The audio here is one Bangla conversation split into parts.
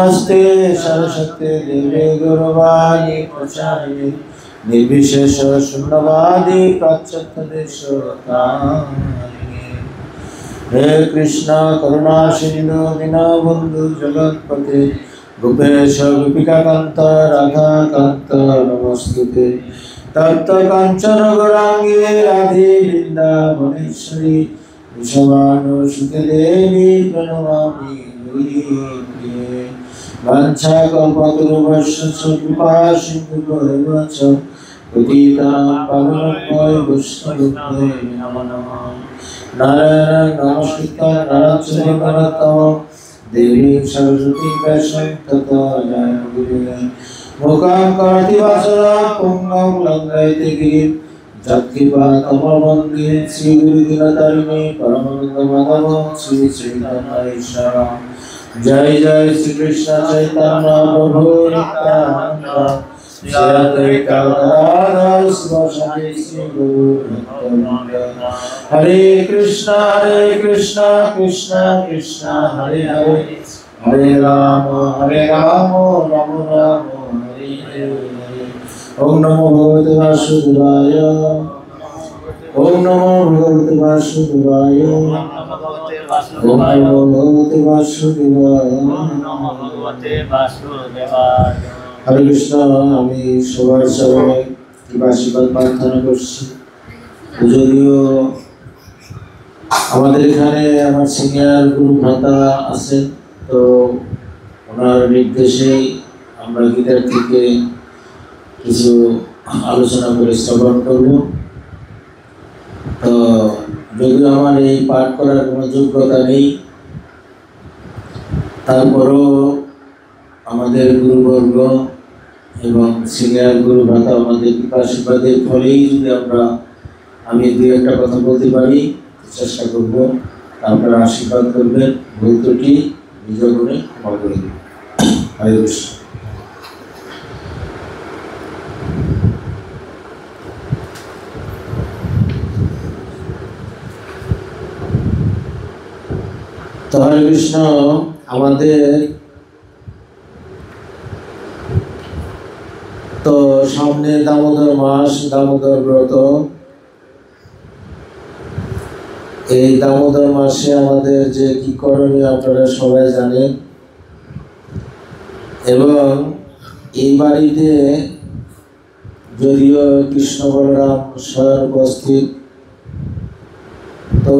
नमस्ते सरस्वती देवी गौरवाणी प्रचारिणे निर्विशेष शून्यवादी प्रत्यक्षदेशोत्तारिणे हे कृष्ण करुणा सिंधु दीनबंधु जगत्पते गोपेश गोपिकाकांत राधाकांत नमस्तुते तप्त कांचन गौरांगी राधे वृंदावनेश्वरी वृषभानुसुते देवी प्रणमामि वाञ्छाकल्पतरुभ्यश्च कृपा सिन्धुभ्यो च पतितानां पावनेभ्यो वैष्णवेभ्यो नमो नमः। नारायणं नमस्कृत्य नरं चैव नरोत्तमं देवीं सरस्वतीं व्यासं ततो जयमुदीरये। मूकं करोति वाचालं पुंगं लङ्घयति गिरिं यत्कृपातमवन्दे श्रीगुरुदीनतारिणे परमानन्दमाधवं श्रीचैतन्यईश्वरम्। जय जय श्री कृष्ण चैतन्य प्रभु नित्यानंद श्री अद्वैत गदाधर शिवासादि श्री गुरु नित्यानंद। हरे कृष्ण कृष्ण कृष्ण हरे हरे हरे राम राम राम हरे हरे। ओम नमो भगवते वासुदेवाय ओम नमो भगवते वासुदेवाय ओम नमो भगवते वासुदेवाय। हरे कृष्ण। আমি সবার সবাই আশীর্বাদ প্রার্থনা করছি। যদিও আমাদের এখানে আমার সিনিয়র গুরু ভ্রাতা আছেন, তো ওনার নির্দেশে আমরা গীতার থেকে কিছু আলোচনা করে শ্রবণ করব। তো যদিও আমার এই পাঠ করার কোনো যোগ্যতা নেই, তারপরও আমাদের গুরুবর্গ এবং সিনিয়র গুরু ভ্রাতা আমাদের আশীর্বাদের ফলেই যদি আমি দুই একটা কথা বলতে পারি, চেষ্টা করব। আপনারা আশীর্বাদ করবেন, ভুল ত্রুটি নিজ গুণে ক্ষমা করে দেবেন। হরে কৃষ্ণ। তো হরে কৃষ্ণ। আমাদের তো সামনে দামোদর মাস, দামোদর ব্রত। এই দামোদর মাসে আমাদের যে কি করণীয় আপনারা সবাই জানেন, এবং এই বাড়িতে যদিও কৃষ্ণ বলরাম স্বয়ং উপস্থিত, তো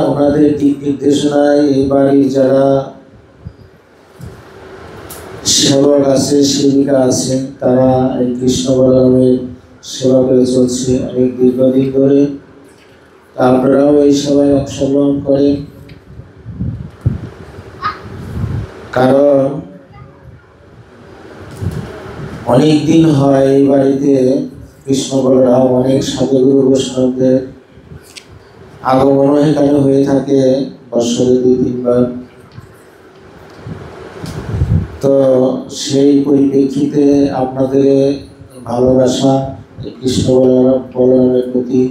ওনাদের দিক নির্দেশনায় এই বাড়ির যারা সেবক আছে, সেবিকা আছে, তারা এই কৃষ্ণ বলরামের সেবা করে চলছে অনেক দীর্ঘদিন ধরে। আপনারাও এই সেবায় অংশগ্রহণ করেন, কারণ অনেক দিন হয় এই বাড়িতে কৃষ্ণ বলরাম অনেক সাধুগুরু বৈষ্ণবদের আগমন এখানে হয়ে থাকে বছরে 2-3 বার। তো সেই পরিপ্রেক্ষিতে আপনাদের ভালোবাসা কৃষ্ণ বলরামের প্রতি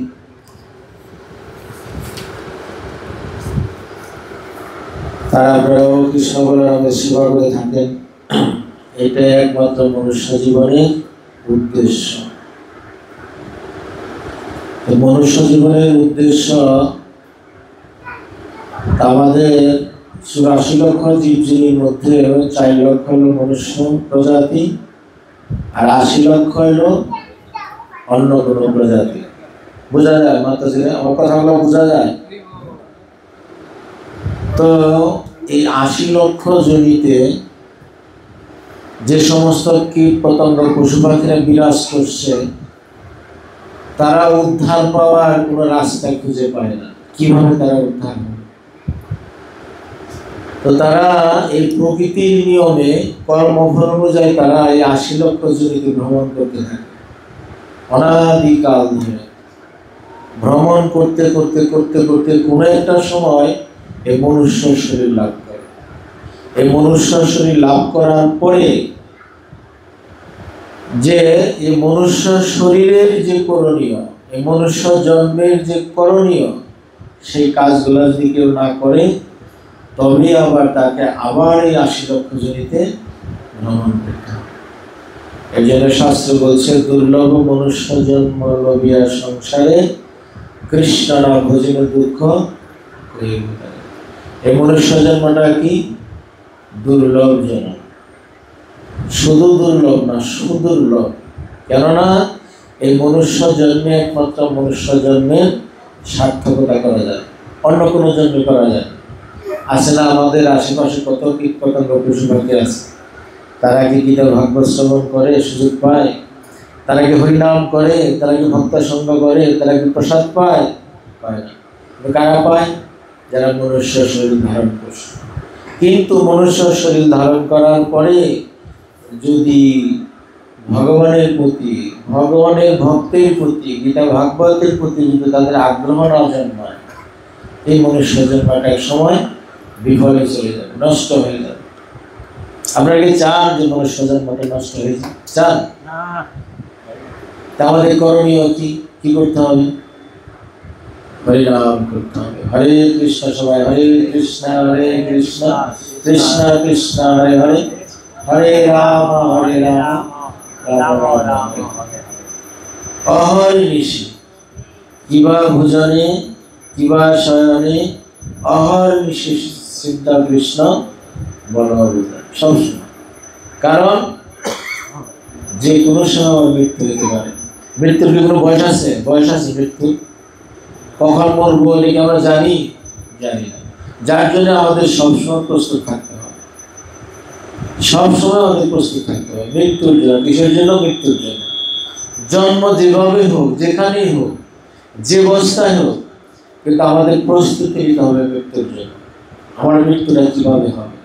তারা আপনারাও কৃষ্ণ বলরামের সেবা করে থাকেন, এটাই একমাত্র মনুষ্য জীবনের উদ্দেশ্য। মনুষ্য জীবনের উদ্দেশ্য আমাদের 84 লক্ষ জীবজীবীর মধ্যে 4 লক্ষ হলো মনুষ্য প্রজাতি, আর 80 লক্ষ হলো অন্য কোনো প্রজাতি। বোঝা যায় মাতাজি? আমার কথাগুলো বোঝা যায়? তো এই 80 লক্ষ জনিতে যে সমস্ত কীট পতঙ্গ পশু পাখিরা বিরাজ করছে, তারা উদ্ধার পাওয়ার কোনো রাস্তা খুঁজে পায় না। কিভাবে তারা উদ্ধার হবে? তো তারা এই প্রকৃতির নিয়মে কর্মফল অনুযায়ী তারা এই 80 লক্ষ জনিতে ভ্রমণ করতে থাকে। অনাদিকাল ধরে ভ্রমণ করতে করতে করতে করতে কোনো একটা সময় এই মনুষ্য শরীর লাভ করে। এই মনুষ্য শরীর লাভ করার পরে যে এই মনুষ্য শরীরের যে করণীয়, এই মনুষ্য জন্মের যে করণীয়, সেই কাজগুলো যদি কেউ না করে, তবে আবার তাকে আবার এই 80 লক্ষ জনিতে ভ্রমণ করতে হবে। এই জন্য শাস্ত্র বলছে, দুর্লভ মনুষ্য জন্ম লবিয়া সংসারে, কৃষ্ণ না ভজিলে দুঃখ। এই মনুষ্য জন্মটা কি? দুর্লভ জন্ম। শুধু দুর্লভ না, সুদুর্লভ। কেননা এই মনুষ্য জন্মে একমাত্র মনুষ্য জন্মের সার্থকতা করা যায়, অন্য কোনো জন্মে করা যায়। আছে না আমাদের আশেপাশে কত কীট পতঙ্গ পশু পাখি আছে, তারা কি গীতা ভাগবত শ্রবণ করে সুযোগ পায়? তারা কি হরিনাম করে? তারা কি ভক্ত সঙ্গ করে? তারা কি প্রসাদ পায়? পায় না। কারা পায়? যারা মনুষ্য শরীর ধারণ করছে। কিন্তু মনুষ্য শরীর ধারণ করার পরে যদি ভগবানের প্রতি, ভগবানের ভক্তের প্রতি, গীতা ভাগবতের প্রতি যদি তাদের আগ্রহ না জন্মায়, এই মনুষ্য জন্মটা এক সময় বিফলে চলে যাবে, নষ্ট হয়ে যাবে। আপনারা কি চান যে মনুষ্য জন্মটা নষ্ট হয়ে যায়? চান? তা আমাদের করণীয় কি? কি করতে হবে? হরিনাম করতে হবে। হরে কৃষ্ণ, সবাই হরে কৃষ্ণ কৃষ্ণ কৃষ্ণ হরে হরে, হরে রাম রাম রাম হরে। অহর্নিশি কিবা ভোজনে কিবা শয়নে, অহর্নিশি চিন্তা কৃষ্ণ বলবুদ্ধ, সবসময়। কারণ যে কোনো সময় মৃত্যু হতে পারে। মৃত্যুর কি কোনো বয়স আছে? বয়স আছে মৃত্যু? কখন মরবো এটাকে আমরা জানি? জানি না। যার জন্য আমাদের সবসময় প্রস্তুত থাকতে হবে, সবসময় আমাদের প্রস্তুত থাকতে হবে মৃত্যুর জন্য। কিসের জন্য? মৃত্যুর জন্য। জন্ম যেভাবে হোক, যেখানেই হোক, যে অবস্থায় হোক, কিন্তু আমাদের প্রস্তুতি নিতে হবে মৃত্যুর জন্য। আমার মৃত্যুটা কীভাবে হবে,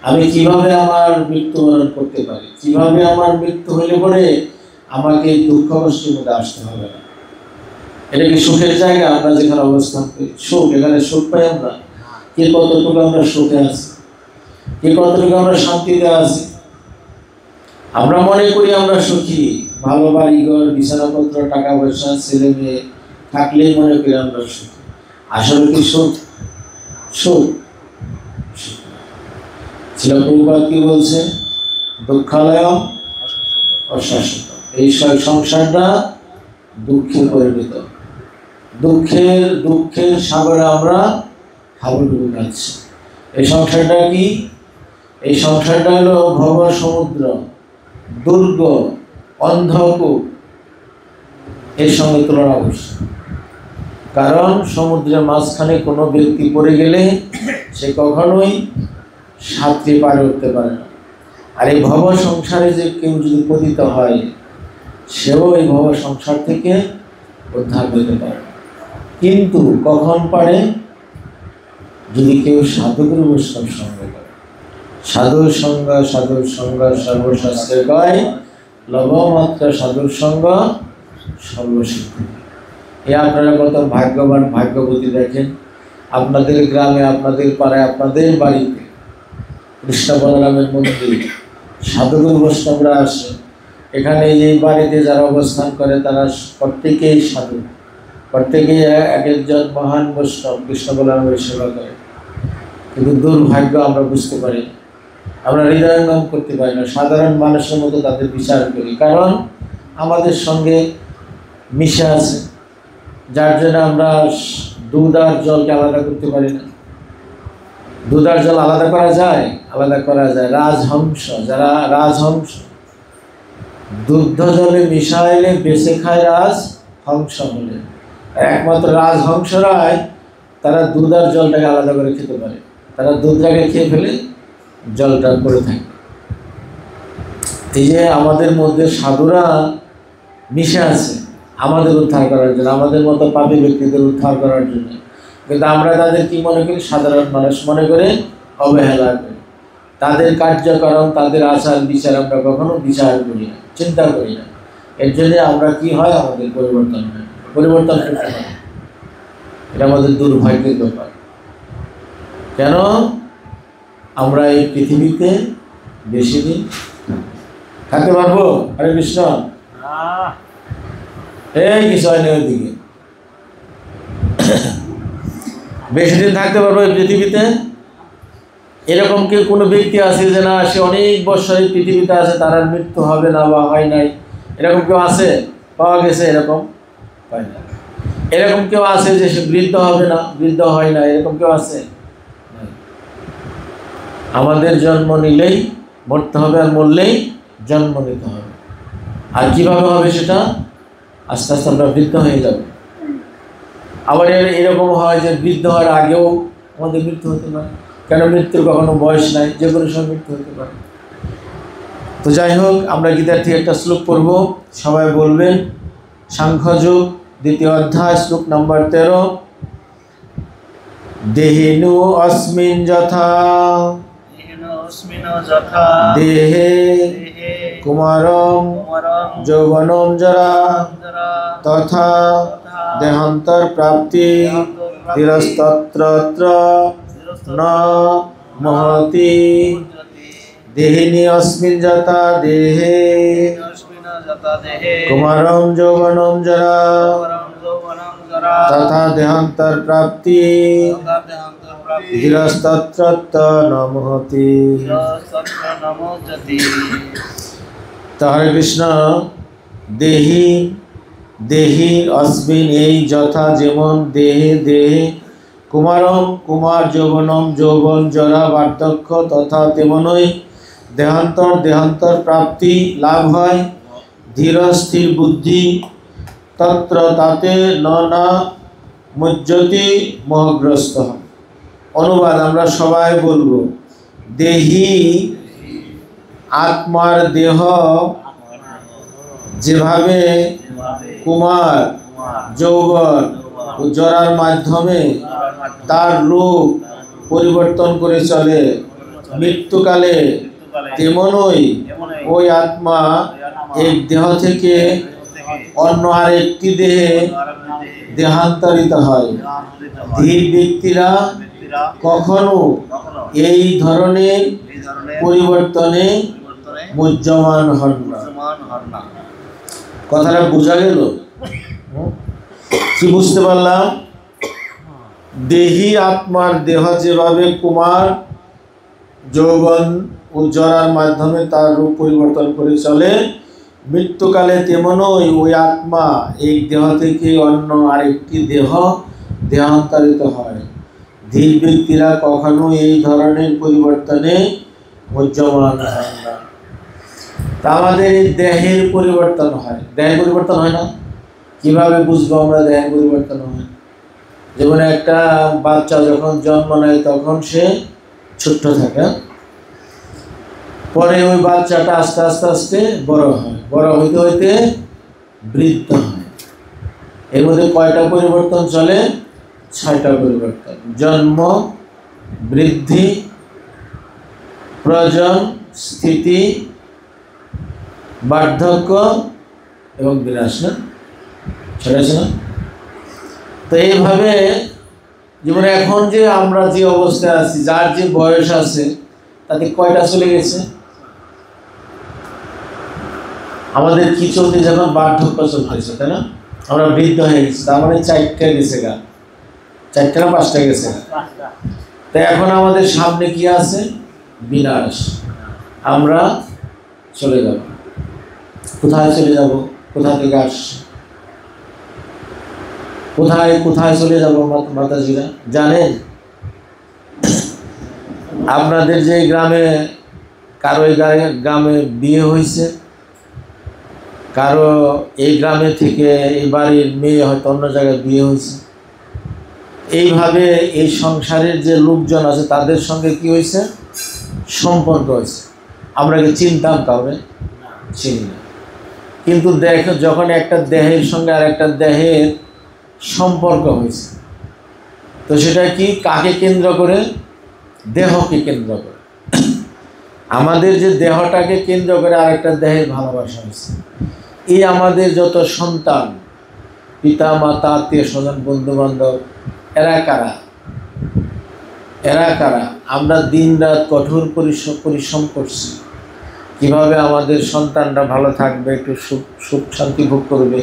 আমি কিভাবে আমার মৃত্যুবরণ করতে পারি, কিভাবে আমার মৃত্যু হলে পরে আমাকে দুঃখ কষ্টের মধ্যে আসতে হবে না। এটা কি সুখের জায়গা? আমরা যেখানে অবস্থান করি সুখ, এখানে সুখ পাই আমরা? কে কতটুকু আমরা সুখে আছি, কে কতটুকু আমরা শান্তিতে আছি? আমরা মনে করি আমরা সুখী, ভালো বাড়িঘর, বিছানাপত্র, টাকা পয়সা, ছেলে মেয়ে থাকলেই মনে করি আমরা সুখী। আসলে কি সুখ? সুখ ছিল। প্রভুপাদ কি বলছে? দুঃখালয় অশাশ্বত। এই সংসারটা দুঃখে পরিণত। দুঃখের সাগরে আমরা হাবুডুবু খাচ্ছি। এই সংসারটা কি? এই সংসারটা হলো ভব সমুদ্র, দুর্গ, অন্ধকূপ। এর সঙ্গে তুলনা করছে। কারণ সমুদ্রের মাঝখানে কোনো ব্যক্তি পড়ে গেলে সে কখনোই সাঁতরে পারে উঠতে পারে না। আর এই ভব সংসারে যে কেউ যদি পতিত হয়, সেও এই ভব সংসার থেকে উদ্ধার পেতে পারে। কিন্তু কখন পারে? যদি কেউ সাধুগুরু বৈষ্ণব সঙ্গ করে। সাধুর সঙ্গ সর্বশাস্ত্রে কয়, লবমাত্র সাধুর সঙ্গ সর্বসিদ্ধ। এ আপনারা কত ভাগ্যবান, ভাগ্যবতী। দেখেন আপনাদের গ্রামে, আপনাদের পাড়ায়, আপনাদের বাড়িতে কৃষ্ণ বলরামের মন্দির, সাধুগুরু বৈষ্ণবরা আসে। এখানে এই বাড়িতে যারা অবস্থান করে তারা প্রত্যেকেই সাধু, প্রত্যেকেই এক একজন মহান বৈষ্ণব কৃষ্ণ বলরামের সেবা করে। কিন্তু দুর্ভাগ্য আমরা বুঝতে পারি, আমরা হৃদয়ঙ্গম করতে পারি না, সাধারণ মানুষের মতো তাদের বিচার করি। কারণ আমাদের সঙ্গে মিশে আছে, যার জন্য আমরা দুধ আর জলকে আলাদা করতে পারি না। দুধ আর জল আলাদা করা যায়? আলাদা করা যায়। রাজহংস, যারা রাজহংস, দুগ্ধ জলে মিশাইলে বেঁচে খায় রাজহংস বলে। একমাত্র রাজহংসরাই তারা দুধ আর জলটাকে আলাদা করে খেতে পারে। তারা দুধটাকে খেয়ে ফেলে, জলটা করে থাকে। এই যে আমাদের মধ্যে সাধুরা মিশে আছে আমাদের উদ্ধার করার জন্য, আমাদের মতো পাপী ব্যক্তিদের উদ্ধার করার জন্য। কিন্তু আমরা তাদের কি মনে করি? সাধারণ মানুষ মনে করে অবহেলা করি। তাদের কার্যক্রম, তাদের আচার বিচার আমরা কখনো বিচার করি না, চিন্তা করি না। এর জন্য আমরা কি হয়? আমাদের পরিবর্তন হয়, পরিবর্তন করতে হয়। এটা আমাদের দুর্ভাগ্যের ব্যাপার। কেন? আমরা এই পৃথিবীতে বেশি দিন থাকতে পারবো? হরে কৃষ্ণ, এই কিছু হয়নি ওইদিকে। বেশি দিন থাকতে পারবো এই পৃথিবীতে? এরকম কি কোনো ব্যক্তি আছে যে না সে অনেক বছর এই পৃথিবীতে আছে, তার আর মৃত্যু হবে না বা হয় নাই? এরকম কেউ আছে? পাওয়া গেছে? এরকম হয় না। এরকম কেউ আছে যে সে বৃদ্ধ হবে না, বৃদ্ধ হয় না? এরকম কেউ আছে? আমাদের জন্ম নিলেই মরতে হবে, আর মরলেই জন্ম নিতে হবে। আর কিভাবে হবে সেটা? আস্তে আস্তে আমরা বৃদ্ধ হয়ে যাব। আবার এরকম হয় যে বৃদ্ধ হওয়ার আগেও আমাদের মৃত্যু হতে পারে। কেন? মৃত্যুর কখনো বয়স নাই, যে কোনো সময় মৃত্যু হতে পারে। তো যাই হোক, আমরা গীতার থেকে একটা শ্লোক পড়ব, সবাই বলবেন। সাংখ্যযোগ 2য় অধ্যায়, শ্লোক নম্বর 13। দেহিনু অস্মিন যথা দেহে কুমারম যৌবনম জরা তথা দেহান্তর প্রাপ্তি ধীরস্তত্রত্র ন মহতি। দেহিনী অস্মিন যথা দেহে কুমারম যৌবনম জরা তথা দেহান্তর প্রাপ্তি ধীরস্তত্রত্র ন মহতি। তো হরে কৃষ্ণ। দেহি দেহি অস্মিন এই যথা যেমন, দেহে দেহে, কুমারম কুমার, যৌবনম যৌবন, জরা বার্ধক্য, তথা তেমনই দেহান্তর দেহান্তর প্রাপ্তি লাভ হয়। ধীর স্থির বুদ্ধি তত্র তাতে না মুজ্জতি মোহগ্রস্ত। অনুবাদ আমরা সবাই বলবো। দেহি আত্মার দেহ যেভাবে কুমার যৌবন ও জরার মাধ্যমে তার রূপ পরিবর্তন করে চলে, মৃত্যুকালে তেমনই ওই আত্মা এক দেহ থেকে অন্য আরেকটি দেহে দেহান্তরিত হয়। ধীর ব্যক্তিরা কখনো এই ধরনের পরিবর্তনে মুহ্যমান হন না। কথাটা বোঝা গেল? কি বুঝতে পারলাম? দেহি আত্মার দেহ যেভাবে কুমার যৌবন ও জরার মাধ্যমে তার রূপ পরিবর্তন করে চলে, মৃত্যুকালে তেমনই ওই আত্মা এক দেহ থেকে অন্য আরেকটি দেহ দেহান্তরিত হয়। ধীর ব্যক্তিরা কখনো এই ধরনের পরিবর্তনে মুহ্যমান হয় না। তা আমাদের এই দেহের পরিবর্তন হয়, দেহের পরিবর্তন হয় না? কিভাবে বুঝবো আমরা দেহের পরিবর্তন হয়? যেমন একটা বাচ্চা যখন জন্ম নেয় তখন সে ছোট্ট থাকে, পরে ওই বাচ্চাটা আস্তে আস্তে আস্তে বড় হয়, বড় হইতে হইতে বৃদ্ধ হয়। এর মধ্যে কয়টা পরিবর্তন চলে? 6টা পরিবর্তন। জন্ম, বৃদ্ধি, প্রয়োজন, স্থিতি, বার্ধক্য এবং বিনাশ। না সেটা আছে না? তো এইভাবে জীবনে এখন যে আমরা যে অবস্থায় আছি, যার যে বয়স আছে, তাতে কয়টা চলে গেছে? আমাদের কি চলতে, যখন বার্ধক্য চলতেছে, তাই না? আমরা বৃদ্ধ হয়ে গেছি, তার মানে 4টা গেছে গা, 4টা না 5টা গেছে। তাই এখন আমাদের সামনে কি আছে? বিনাশ। আমরা চলে যাব। কোথায় চলে যাব? কোথা থেকে আসছে? কোথায় কোথায় চলে যাব মাতাজিরা জানেন? আপনাদের যে গ্রামে, কারো এই গ্রামে বিয়ে হয়েছে, কারো এই গ্রামে থেকে এই বাড়ির মেয়ে হয়তো অন্য জায়গায় বিয়ে হয়েছে, এইভাবে এই সংসারের যে লোকজন আছে তাদের সঙ্গে কি হয়েছে? সম্পর্ক হয়েছে। আমরা কি চিনতাম কাউরে? চিনি না। কিন্তু দেখো, যখন একটা দেহের সঙ্গে আর একটা দেহের সম্পর্ক হয়েছে, তো সেটা কি কাকে কেন্দ্র করে? দেহকে কেন্দ্র করে। আমাদের যে দেহটাকে কেন্দ্র করে আরেকটা দেহের ভালোবাসা হয়েছে। এই আমাদের যত সন্তান, পিতা মাতা, আত্মীয় স্বজন, বন্ধু বান্ধব, এরা কারা? এরা কারা? আমরা দিন রাত কঠোর পরিশ্রম করছি কিভাবে আমাদের সন্তানরা ভালো থাকবে, একটু সুখ শান্তি ভোগ করবে,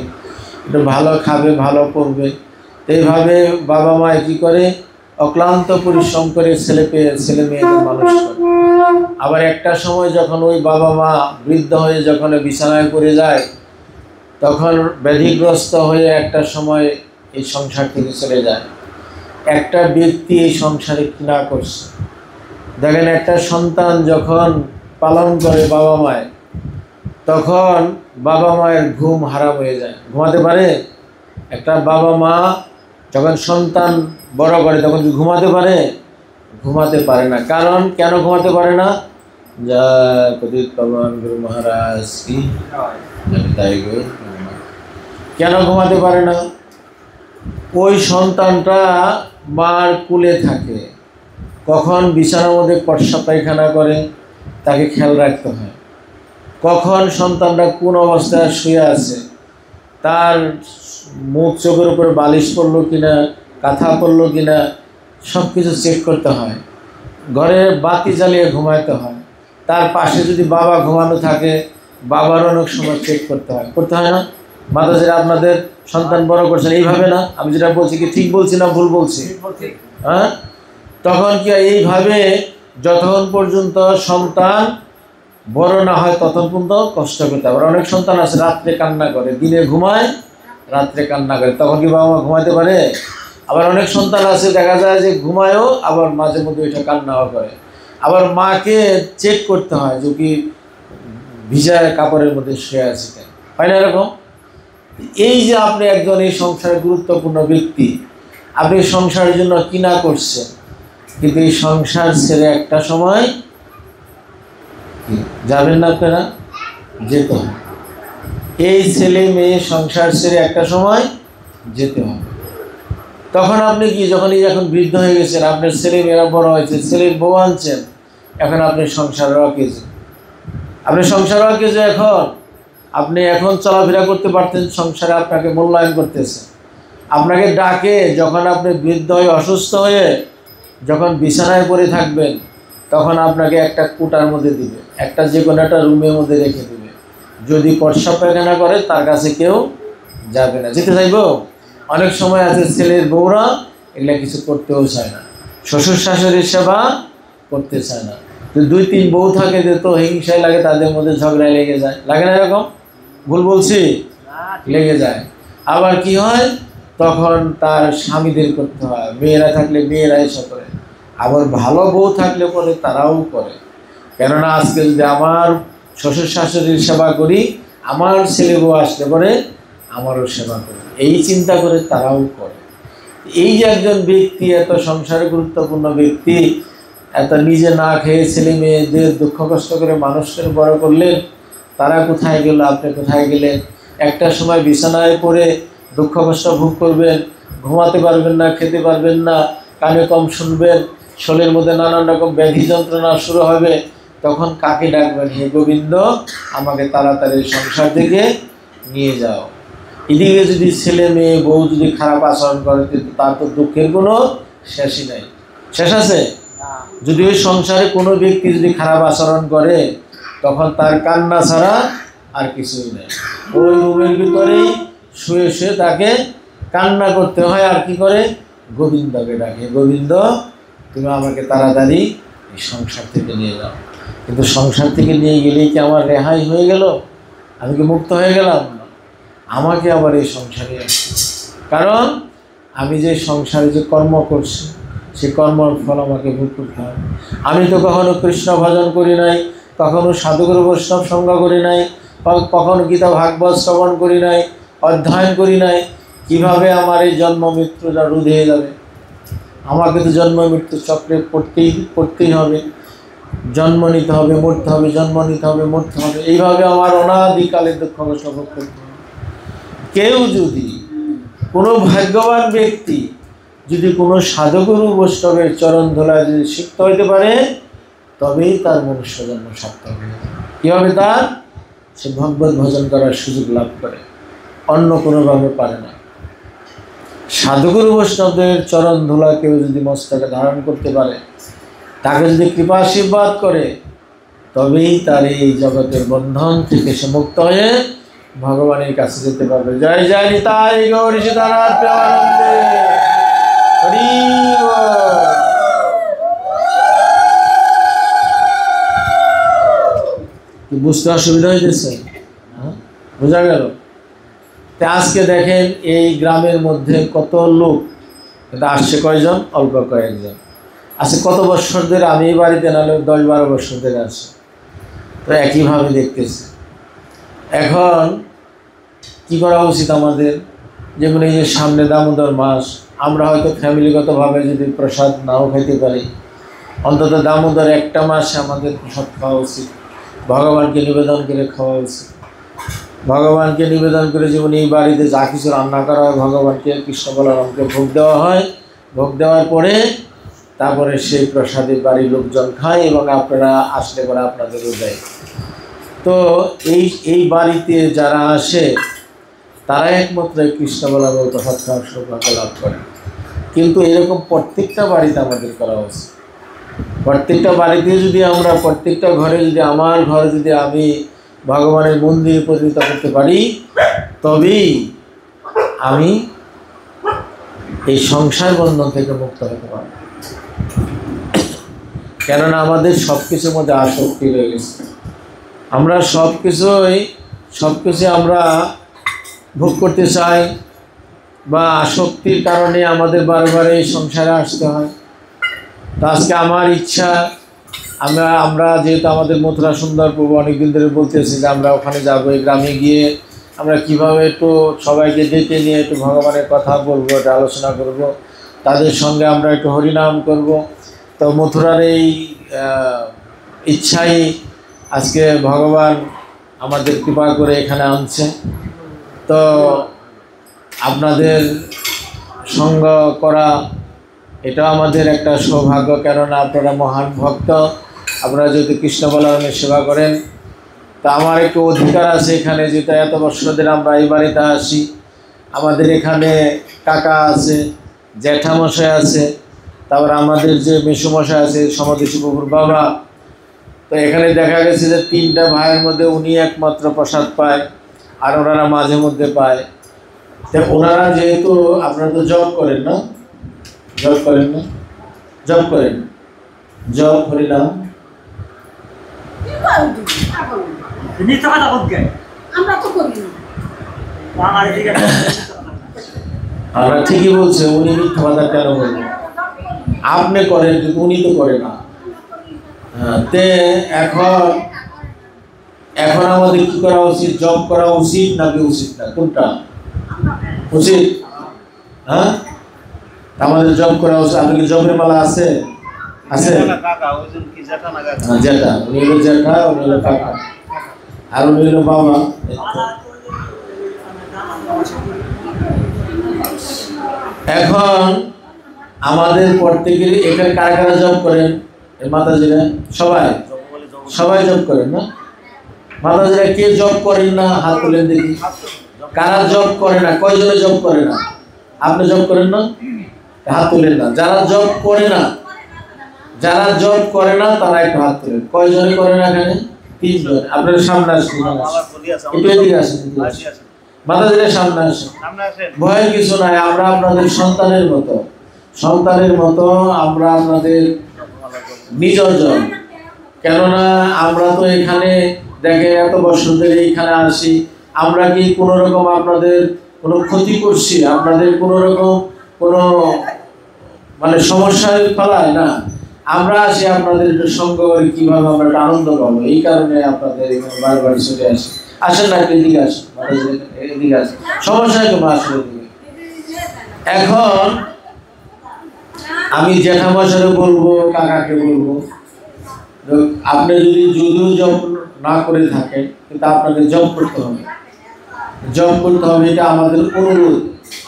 একটু ভালো খাবে, ভালো করবে। এইভাবে বাবা মা কি করে? অক্লান্ত পরিশ্রম করে ছেলে মেয়েদের মানুষ করে। আবার একটা সময় যখন ওই বাবা মা বৃদ্ধ হয়ে যখন বিছানায় পড়ে যায়, তখন ব্যাধিগ্রস্ত হয়ে একটা সময় এই সংসার থেকে চলে যায়। একটা ব্যক্তি এই সংসারে কি না করছে। দেখেন, একটা সন্তান যখন পালন করে বাবা মায়ের, তখন বাবা মায়ের ঘুম হারাম হয়ে যায়, ঘুমাতে পারে। একটা বাবা মা যখন সন্তান বড় করে তখন কি ঘুমাতে পারে? ঘুমাতে পারে না। কারণ কেন ঘুমাতে পারে না? যা পতিত পাবন গুরু মহারাজ কি কেন ঘুমাতে পারে না? ওই সন্তানটা মার কুলে থাকে, কখন বিছানার মধ্যে পটসা পায়খানা করে তাকে খেয়াল রাখতে হয়। কখন সন্তানটা কোন অবস্থায় শুয়ে আছে, তার মুখ চোখের উপর বালিশ পড়লো কিনা, কাঁথা পড়লো কিনা, সব কিছু চেক করতে হয়। ঘরে বাতি জ্বালিয়ে ঘুমাইতে হয়। তার পাশে যদি বাবা ঘুমানো থাকে, বাবার অনেক সময় চেক করতে হয় না? মাতাজিরা আপনাদের সন্তান বড় করছেন এইভাবে না? আমি যেটা বলছি কি ঠিক বলছি না ভুল বলছি? হ্যাঁ, তখন কি এইভাবে যতক্ষণ পর্যন্ত সন্তান বড় না হয় ততক্ষণ পর্যন্ত কষ্ট করতে হবে। অনেক সন্তান আছে রাত্রে কান্না করে, দিনে ঘুমায়, রাত্রে কান্না করে, তখন কি বাবা মা ঘুমাইতে পারে? আবার অনেক সন্তান আছে দেখা যায় যে ঘুমায়ও, আবার মাঝে মধ্যে এটা কান্নাও করে। আবার মাকে চেক করতে হয় যে কি ভিজা কাপড়ের মধ্যে শুয়ে আছে কেন, হয় না এরকম? এই যে আপনি একজন এই সংসারের গুরুত্বপূর্ণ ব্যক্তি, আপনি সংসারের জন্য কি না করছেন, কিন্তু এই সংসার ছেড়ে একটা সময় যাবেন না আপনারা, যেতে হবে। এই ছেলে মেয়ে সংসার ছেড়ে একটা সময় যেতে হবে। তখন আপনি কি যখন বৃদ্ধ হয়ে গেছেন, আপনার ছেলে মেয়েরা বড় হয়েছে, ছেলের বউ আনছেন, এখন আপনি সংসারের অকেজে, আপনি এখন চলাফেরা করতে পারতেন, সংসারে আপনাকে মূল্যায়ন করতেছে, আপনাকে ডাকে। যখন আপনি বৃদ্ধ হয়ে অসুস্থ হয়ে যখন বিছানায় পড়ে থাকবেন, তখন আপনাকে একটা কোটার মধ্যে দিবে, একটা যে কোনো একটা রুমের মধ্যে রেখে দেবে। যদি প্রস্রাব পায়খানা করে তার কাছে কেউ যাবে না, যেতে চাইব? অনেক সময় আছে ছেলের বউরা এগুলা কিছু করতেও চায় না, শ্বশুর শাশুড়ির সেবা করতে চায় না। তো 2-3 বউ থাকে যে তো হিংসায় লাগে, তাদের মধ্যে ঝগড়ায় লেগে যায়, লাগে না এরকম? ভুল বলছি? লেগে যায়। আবার কি হয়, তখন তার স্বামীদের করতে হয়, মেয়েরা থাকলে মেয়েরা এসে করে, আবার ভালো বউ থাকলে পরে তারাও করে। কেননা আজকে যদি আমার শ্বশুর শাশুড়ির সেবা করি, আমার ছেলে বউ আসলে পরে আমারও সেবা করে, এই চিন্তা করে তারাও করে। এই যে একজন ব্যক্তি, এত সংসারে গুরুত্বপূর্ণ ব্যক্তি, এত নিজে না খেয়ে ছেলে মেয়েদের দুঃখ কষ্ট করে মানুষ করে বড় করলেন, তারা কোথায় গেল, আপনি কোথায় গেলেন? একটা সময় বিছানায় পড়ে দুঃখ কষ্ট ভোগ করবেন, ঘুমাতে পারবেন না, খেতে পারবেন না, কানে কম শুনবেন, শরীরের মধ্যে নানান রকম ব্যাধি যন্ত্রণা শুরু হবে। তখন কাকে ডাকবেন? হে গোবিন্দ, আমাকে তাড়াতাড়ি সংসার থেকে নিয়ে যাও। এদিকে যদি ছেলে মেয়ে বউ যদি খারাপ আচরণ করে, কিন্তু তার তো দুঃখের কোনো শেষই নাই। শেষ আছে? যদি ওই সংসারে কোনো ব্যক্তি যদি খারাপ আচরণ করে, তখন তার কান্না ছাড়া আর কিছুই নেই। ওই রুমের ভিতরেই শুয়ে শুয়ে তাকে কান্না করতে হয়। আর কি করে? গোবিন্দকে ডাকে, গোবিন্দ তুমি আমাকে তাড়াতাড়ি এই সংসার থেকে নিয়ে যাও। কিন্তু সংসার থেকে নিয়ে গেলেই কি আমার রেহাই হয়ে গেল? আমি কি মুক্ত হয়ে গেলাম? আমাকে আবার এই সংসারে আসছে, কারণ আমি যে সংসারে যে কর্ম করছি, সেই কর্মর ফল আমাকে ভোগ করতে হবে। আমি তো কখনো কৃষ্ণ ভজন করি নাই, কখনো সাধুগুরু বৈষ্ণব সঙ্গ করি নাই, কখনো গীতা ভাগবত শ্রবণ করি নাই, অধ্যয়ন করি নাই। কিভাবে আমার এই জন্ম মৃত্যুটা রোধ হয়ে যাবে? আমাকে তো জন্ম মৃত্যু চক্রে পড়তেই হবে, জন্ম নিতে হবে, মরতে হবে, জন্ম নিতে হবে, মরতে হবে। এইভাবে আমার অনাদিকালের দুঃখ কষ্ট ভোগ করতে হবে। কেউ যদি, কোনো ভাগ্যবান ব্যক্তি যদি কোনো সাধুগুরু বৈষ্ণবের চরণ ধুলায় যদি সিক্ত হইতে পারে, তবেই তার মনুষ্য জন্ম সার্থক হবে। কীভাবে? তার সে ভগবত ভজন করার সুযোগ লাভ করে, অন্য কোনোভাবে পারে না। সাধুগুরু বৈষ্ণবদের চরণ ধুলা কেউ যদি মস্তকে ধারণ করতে পারে, তাকে যদি কৃপা আশীর্বাদ করে, তবেই তার এই জগতের বন্ধন থেকে সে মুক্ত হয়ে ভগবানের কাছে যেতে পারবে। জয় জয় নিতাই গৌর সীতানাথ প্রেমানন্দে হরি বল। বুঝতে অসুবিধা হইতেছে? বোঝা গেল? আজকে দেখেন এই গ্রামের মধ্যে কত লোক, কিন্তু আসছে কয়জন? অল্প কয়েকজন। আজকে কত বছর ধরে আমি এই বাড়িতে নাহলে 10-12 বছর ধরে আসি, তো একইভাবে দেখতেছি। এখন কি করা উচিত আমাদের? যেমন এই যে সামনে দামোদর মাস, আমরা হয়তো ফ্যামিলিগতভাবে যদি প্রসাদ নাও খাইতে পারি, অন্তত দামোদর একটা মাসে আমাদের প্রসাদ খাওয়া উচিত, ভগবানকে নিবেদন করে খাওয়া উচিত। ভগবানকে নিবেদন করে যেমন এই বাড়িতে যা কিছু রান্না করা হয় ভগবানকে, কৃষ্ণ বলরামকে ভোগ দেওয়া হয়, ভোগ দেওয়ার পরে তারপরে সেই প্রসাদে বাড়ির লোকজন খায় এবং আপনারা আসলে পরে আপনাদেরও দেয়। তো এই বাড়িতে যারা আসে তারা একমাত্র কৃষ্ণ বলরামের প্রসাদ খাওয়ার সৌভাগ্য লাভ করে। কিন্তু এরকম প্রত্যেকটা বাড়িতে আমাদের করা উচিত। প্রত্যেকটা বাড়িতে যদি আমরা, প্রত্যেকটা ঘরে যদি, আমার ঘরে যদি আমি ভগবানের মন্দিরে পরিণত করতে পারি, তবেই আমি এই সংসার বন্ধন থেকে মুক্ত হতে পারব। কেননা আমাদের সব কিছুর মধ্যে আসক্তি রয়ে গেছে। আমরা সব কিছু আমরা ভোগ করতে চাই, বা আসক্তির কারণে আমাদের বারবার এই সংসারে আসতে হয়। তো আজকে আমার ইচ্ছা, আমরা যেহেতু আমাদের মথুরা সুন্দর প্রভু অনেকদিন ধরে বলতেছি যে আমরা ওখানে যাবো, এই গ্রামে গিয়ে আমরা কীভাবে একটু সবাইকে ডেকে নিয়ে একটু ভগবানের কথা বলবো, একটু আলোচনা করব, তাদের সঙ্গে আমরা একটু হরিনাম করব। তো মথুরার এই ইচ্ছাই আজকে ভগবান আমাদের কৃপা করে এখানে আনছে। তো আপনাদের সঙ্গ করা এটা আমাদের একটা সৌভাগ্য, কেননা আপনারা মহান ভক্ত, আপনারা যদি কৃষ্ণ বলরামের সেবা করেন। তা আমার একটু অধিকার আছে এখানে, যেটা এত বছর ধরে আমরা এই বাড়িতে আসি। আমাদের এখানে কাকা আছে, জ্যাঠামশাই আছে, তারপর আমাদের যে মেসোমশাই আছে সমাদেশী প্রভুর বাবা। তো এখানে দেখা গেছে যে 3টা ভাইয়ের মধ্যে উনি একমাত্র প্রসাদ পায়, আর ওনারা মাঝে মধ্যে পায়। তো ওনারা যেহেতু, আপনারা তো জব করেন না, জব করেন না, জব করেন, জব হরিনাম, আমরা ঠিকই বলছে, উনি মিথ্যা কথা কেন বলবেন? আপনি করেন কিন্তু উনি তো করে না। তে এখন আমাদের কি করা উচিত? জব করা উচিত নাকি উচিত না? কোনটা উচিত? হ্যাঁ, আমাদের জব করা উচিত। আপনি কি জবের মালা আছে? আছে? জ্যাঠা, উনি হলো জ্যাঠা, উনি হলো কাকা, আর উনি হলো বাবা। এখন আমাদের প্রত্যেকের এখানে কারা কারা জব করেন? মাতাজিরা সবাই জব করেন না? মাতাজিরা কে জব করেন না? হাত তুলেন দেখি। কারা জব করে না? কয়জনে জব করে না? আপনি জব করেন না? হাত তুলেন না। যারা জব করে না, তারা একটু হাত তুলেন। কয়জনে করে না এখানে? 3 জন। আপনারা সামনে আসুন, একটু এদিকে আসেন, মাতাজিরা সামনে আসেন। ভয়ের কিছু নাই, আমরা আপনাদের সন্তানের মতো আমরা আপনাদের নিজজন। কেননা আমরা তো এখানে দেখে এত বছর ধরে এইখানে আসি, আমরা কি কোনো রকম আপনাদের কোনো ক্ষতি করছি? আপনাদের কোনো রকম কোনো মানে সমস্যায় ফেলায় না। আমরা আসি আপনাদের সঙ্গ করে কীভাবে আমরা একটা আনন্দ পাবো, এই কারণে আপনাদের এখানে বারবার চলে আসি। আসেন না, একটু এদিকে আসেন, এদিকে আসেন, সমস্যা কোনো আসলে দিকে। এখন আমি জ্যাঠামশাইকে বলবো, কাকাকে বলবো, আপনি যদিও জব না করে থাকেন, কিন্তু আপনাকে জব করতে হবে। এটা আমাদের অনুরোধ,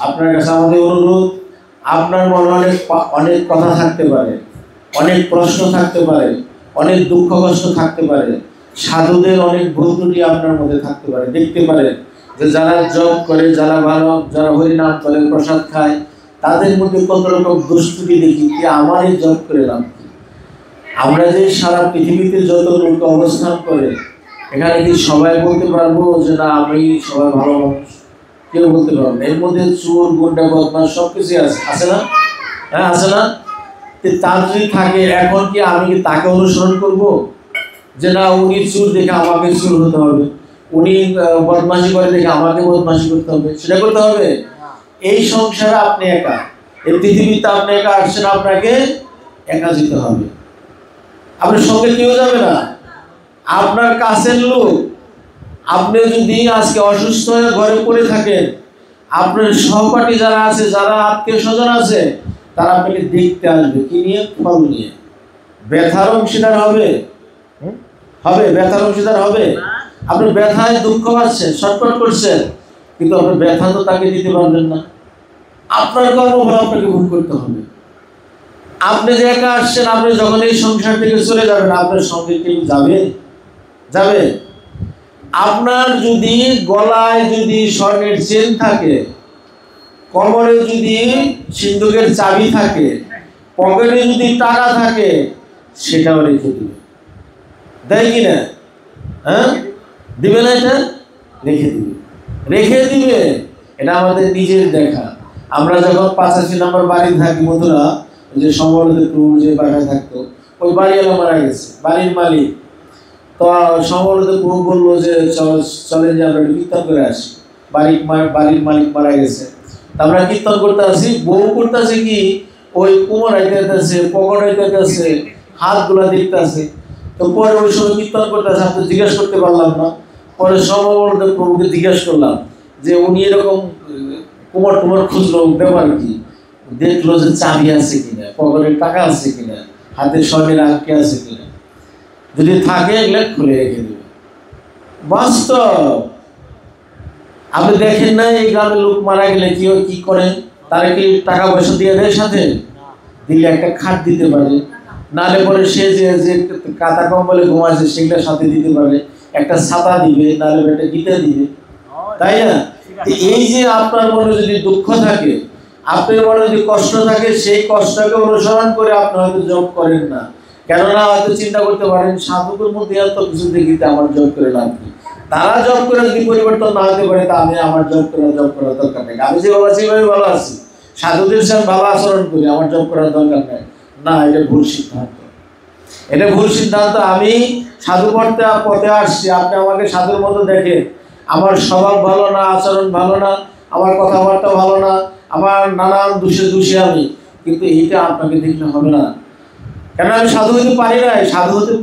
আপনার কাছে আমাদের অনুরোধ। আপনার মনে অনেক কথা থাকতে পারে, অনেক প্রশ্ন থাকতে পারে, অনেক দুঃখ কষ্ট থাকতে পারে, সাধুদের অনেক ভুল ত্রুটি আপনার মধ্যে থাকতে পারে। দেখতে পারেন যে যারা জব করে, যারা ভালো, যারা হরিনাম করে, প্রসাদ খায়, তাদের মধ্যে কত রকম দুষ্কৃতি দেখি কি আমার এই জব করে লাভ কি? আমরা যে সারা পৃথিবীতে যত লোক অবস্থান করে, এখানে কি সবাই বলতে পারবো যে না আমি সবাই ভালো মানুষ? কেউ বলতে পারবো না। এর মধ্যে চোর, গুন্ডা, বদমাশ সবকিছু আছে না? হ্যাঁ, আছে না? তার যদি থাকে, এখন কি আমি তাকে অনুসরণ করব? যে না উনি চুর দেখে আমাকে চুর হতে হবে, উনি বদমাশি করে দেখে আমাকে বদমাশি করতে হবে, সেটা করতে হবে? এই সংসারে আপনি একা, এই পৃথিবীতে আপনি একা আসছেন, আপনাকে একা যেতে হবে। আপনার সঙ্গে কেউ যাবে না। আপনার কাছের লোক, আপনি যদি আজকে অসুস্থ হয়ে ঘরে পড়ে থাকেন, আপনার সহপাঠী যারা আছে, যারা আত্মীয় স্বজন আছে, তারা আপনাকে দেখতে আসবে কি নিয়ে? ফল নিয়ে। ব্যথার অংশীদার হবে, হবে ব্যথার অংশীদার হবে। আপনি ব্যথায় দুঃখ পাচ্ছেন, ছটফট করছেন, কিন্তু আপনার ব্যথা তো তাকে দিতে পারবেন না। আপনার কর্মফল আপনাকে ভোগ করতে হবে। আপনি যে একা আসছেন, আপনি যখন এই সংসার থেকে চলে যাবেন, আপনার সঙ্গে কেউ যাবে? যাবে? আপনার যদি গলায় যদি স্বর্ণের চেন থাকে, কোমরে যদি সিন্ধুকের চাবি থাকে, পকেটে যদি টাকা থাকে, সেটাও রেখে দিবে। দেয় কি না? হ্যাঁ, দিবে না? এটা রেখে দিবে, রেখে দিবে। এটা আমাদের নিজের দেখা। আমরা যখন 85 নম্বর বাড়ি থাকি মধুরা, যে সমরদেবপুর যে বাসায় থাকতো, ওই বাড়িওয়ালা মারা গেছে, বাড়ির মালিক। তো সমরদেবপুর বললো যে চলেন যে আমরা কীর্তন করে আসি, বাড়ির মালিক মারা গেছে। আমরা কীর্তন করতে আসি, বউ করতে আছে কি ওই কোমর আইতেছে, পকেট আইতেছে, হাতগুলা দেখতেছে। তো পরে ওই সময় কীর্তন করতে আছে, আমি জিজ্ঞেস করতে পারলাম না। পরে সমরদেবপুরকে জিজ্ঞেস করলাম যে উনি এরকম কোমর খুঁজলো, ব্যাপার কি? দেখলো যে চাবি আছে কিনা, পকেটে টাকা আছে কিনা, হাতে স্বর্ণের আংটি আছে কিনা, যদি থাকে এগুলো খুলে রেখে দেবে। বাস্তব। আপনি দেখেন না এই গ্রামের লোক মারা গেলে কি করে? তারা কি টাকা পয়সা দিয়ে দেয়? সাথে দিলে একটা খাট দিতে পারে, নালে পরে সে যে কাতা কম্বলে ঘুমাচ্ছে সেগুলো সাথে দিতে পারে, একটা ছাতা দিবে, নালে একটা গীতা দিবে, তাই না? এই যে আপনার মনে যদি দুঃখ থাকে, আপনার মনে যদি কষ্ট থাকে, সেই কষ্টকে অনুসরণ করে আপনি হয়তো জব করেন না। কেননা হয়তো চিন্তা করতে পারেন সাধুকের মধ্যে এত কিছু দেখিতে আমার জব করে লাভ কি? তারা জব করে যদি পরিবর্তন না হতে পারে, তা আমি আমার জব করার দরকার নেই। আমি যে বাবা যেভাবে ভালো আছি, সাধুদের সাথে ভালো আচরণ করি, আমার জব করার দরকার নেই। না, এটা ভুল সিদ্ধান্ত। এটা ভুল সিদ্ধান্ত। আমি সাধু পথে আসছি, আপনি আমাকে সাধুর মতো দেখেন, আমার স্বভাব ভালো না, আচরণ ভালো না, আমার কথাবার্তা ভালো না, আমার নানান দোষে আমি, কিন্তু এইটা আপনাকে দেখলে হবে না। কেন? আমি সাধু হতে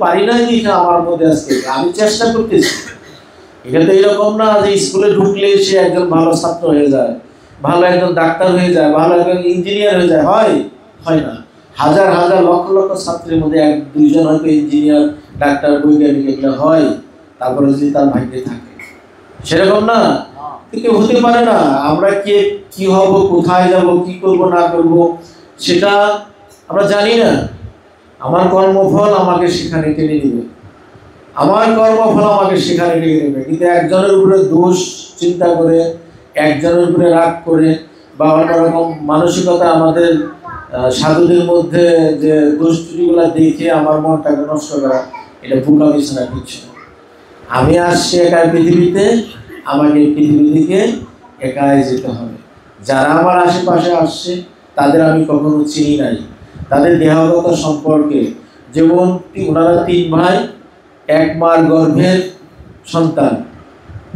পারি নাই, দেখে আমার মধ্যে আজকে আমি চেষ্টা করতেছি। এটা তো এরকম না যে স্কুলে ঢুকলে সে একজন ভালো ছাত্র হয়ে যায়, ভালো একজন ডাক্তার হয়ে যায়, ভালো একজন ইঞ্জিনিয়ার হয়ে যায়। হয় না। হাজার হাজার লক্ষ লক্ষ ছাত্রের মধ্যে 1-2 জন হয়তো ইঞ্জিনিয়ার, ডাক্তার, বৈজ্ঞানিক এগুলো হয়, তারপরে যদি তার ভাগ্যে থাকে। সেরকম না, কেউ হতে পারে না। আমরা কি হব, কোথায় যাব, কি করব না করব, সেটা আমরা জানি না। আমার কর্মফল আমাকে সেখানে টেনে নেবে, কিন্তু একজনের উপরে দোষ চিন্তা করে, একজনের উপরে রাগ করে, বা অন্যরকম মানসিকতা আমাদের সাধুদের মধ্যে যে দোষ ত্রুটিগুলো দেখে আমার মনটাকে নষ্ট করা, এটা বোকামি ছাড়া কিছু না। আমি আসছি একাই পৃথিবীতে, আমাকে পৃথিবী থেকে একাই যেতে হবে। যারা আমার আশেপাশে আসছে তাদের আমি কখনো চিনি নাই, তাদের দেহগত সম্পর্কে। যেমন ওনারা 3 ভাই, 1 মার গর্ভের সন্তান,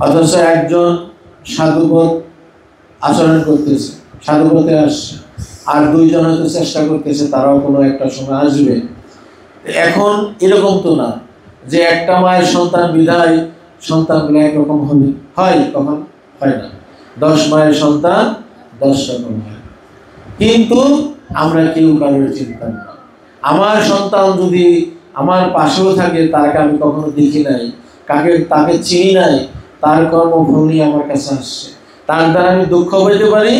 অথচ একজন সাধুপথ আচরণ করতেছে, সাধুপথে আসছে, আর 2 জন হয়তো চেষ্টা করতেছে, তারাও কোনো একটা সময় আসবে। এখন এরকম তো না যে একটা মায়ের সন্তান বিধায় সন্তানগুলো একরকম হবে, হয়? কখন হয় না। 10 মায়ের সন্তান 10 রকম হয়। কিন্তু আমরা কেউ কারোর চিন্তা না। আমার সন্তান যদি আমার পাশেও থাকে, তাকে আমি কখনো দেখি নাই, তাকে চিনি নাই, তার কর্মফল নিয়ে আমার কাছে আসছে, তার দ্বারা আমি দুঃখ পেতে পারি,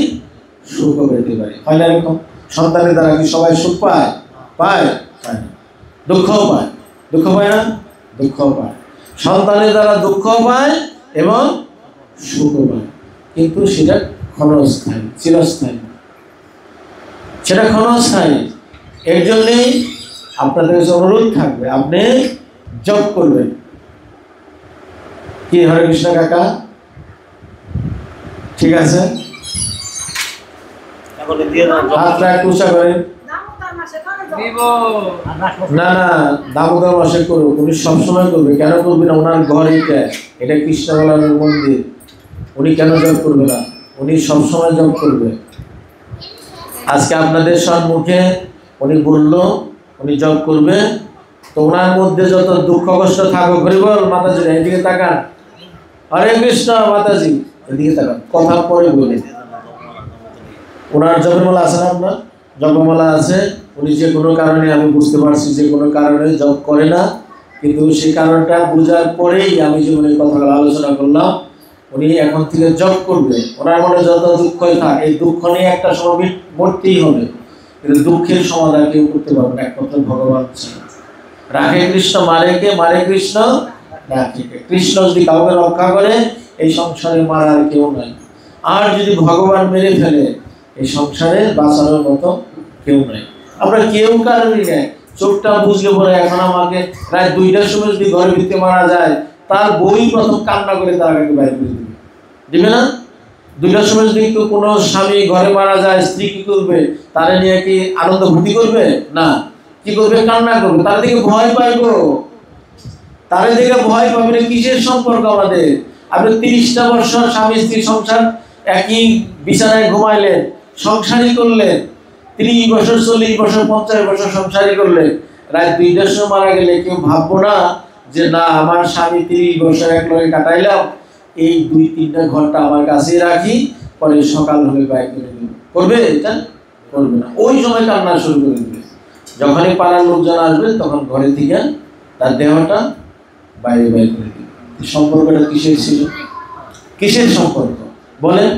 সুখও পেতে পারি। হয় না এরকম? সন্তানের দ্বারা কি সবাই সুখ পায়? পায় না। দুঃখও পায় না? দুঃখও পায়। সন্তানের দ্বারা দুঃখও পায় এবং সুখও পায়, কিন্তু সেটা ক্ষণস্থায়ী, চিরস্থায়ী, সেটা ক্ষণস্থায়ী। এর জন্যই আপনাদের কাছে অনুরোধ থাকবে, আপনি জপ করবেন। কি হরে কৃষ্ণ কাকা? ঠিক আছে, হাতটা কুচা করেন। না না, দামোদর মাসে করুক, উনি সবসময় করবে। কেন করবে না? ওনার ঘর এটা কৃষ্ণ ভগবানের মন্দির, উনি কেন জপ করবে না? উনি সবসময় জপ করবে। আজকে আপনাদের সম্মুখে উনি বলল উনি জপ করবে, তো ওনার মধ্যে যত দুঃখ কষ্ট থাকুক, হরি বল মাতাজি, এদিকে তাকান, হরে কৃষ্ণ মাতাজি, এদিকে তাকান, কথা পরে বলে। ওনার জপমালা আছে না? আপনার জপমালা আছে। উনি যে কোনো কারণে, আমি বুঝতে পারছি যে কোনো কারণে জপ করে না, কিন্তু সেই কারণটা বোঝার পরেই আমি যে উনি কথাগুলো আলোচনা করলাম, উনি এখন থেকে জপ করবে। ওনার মনে যত দুঃখই থাক, এই দুঃখ নিয়ে একটা সময় মরতেই হবে, কিন্তু দুঃখের সমাধান কেউ করতে পারবে না, একমাত্র ভগবান ছাড়া। রাখে কৃষ্ণ, মারে কে? মারে কৃষ্ণ, রাখে কে? কৃষ্ণ যদি কাউকে রক্ষা করে, এই সংসারে মারার কেউ নাই। আর যদি ভগবান মেরে ফেলে, এই সংসারে বাঁচানোর মতো কেউ নাই। আমরা কেউ কারণই নেই। চোখটা বুঝলে পরে এখন আমাকে প্রায় 2টার সময় যদি ঘরের ভিতরে মারা যায়, তার বই প্রথম কান্না করে তার আগে বাইরে করে দিবে, দিবে না? 2টার সময় যদি কোনো স্বামী ঘরে মারা যায়, স্ত্রী কি করবে? তারে নিয়ে কি আনন্দ ভর্তি করবে? না, কি করবে? কান্না করবে। তার দিকে ভয় পাইবো, তারে দিকে ভয় পাবে না। কিসের সম্পর্ক আমাদের? আপনি 30টা বছর স্বামী স্ত্রী সংসার একই বিছানায় ঘুমাইলেন, সংসারই করলেন, 30 বছর 40 বছর 50 বছর সংসারই করলেন, রাত 2টার সময় মারা গেলে কেউ ভাববো না যে না, আমার স্বামী 30 বছর এক লগে কাটাইলাম, এই 2-3টা ঘন্টা আমার কাছে রাখি, পরে সকাল হলে বাইরে করে দেব? করবে? এটা করবে না। ওই সময় কান্না শুরু করে দেবে। যখনই পাড়ার লোকজন আসবে, তখন ঘরে থেকে তার দেহটা বাইরে বাইরে করে দেবে। সম্পর্কটা কিসের ছিল? কিসের সম্পর্ক বলেন?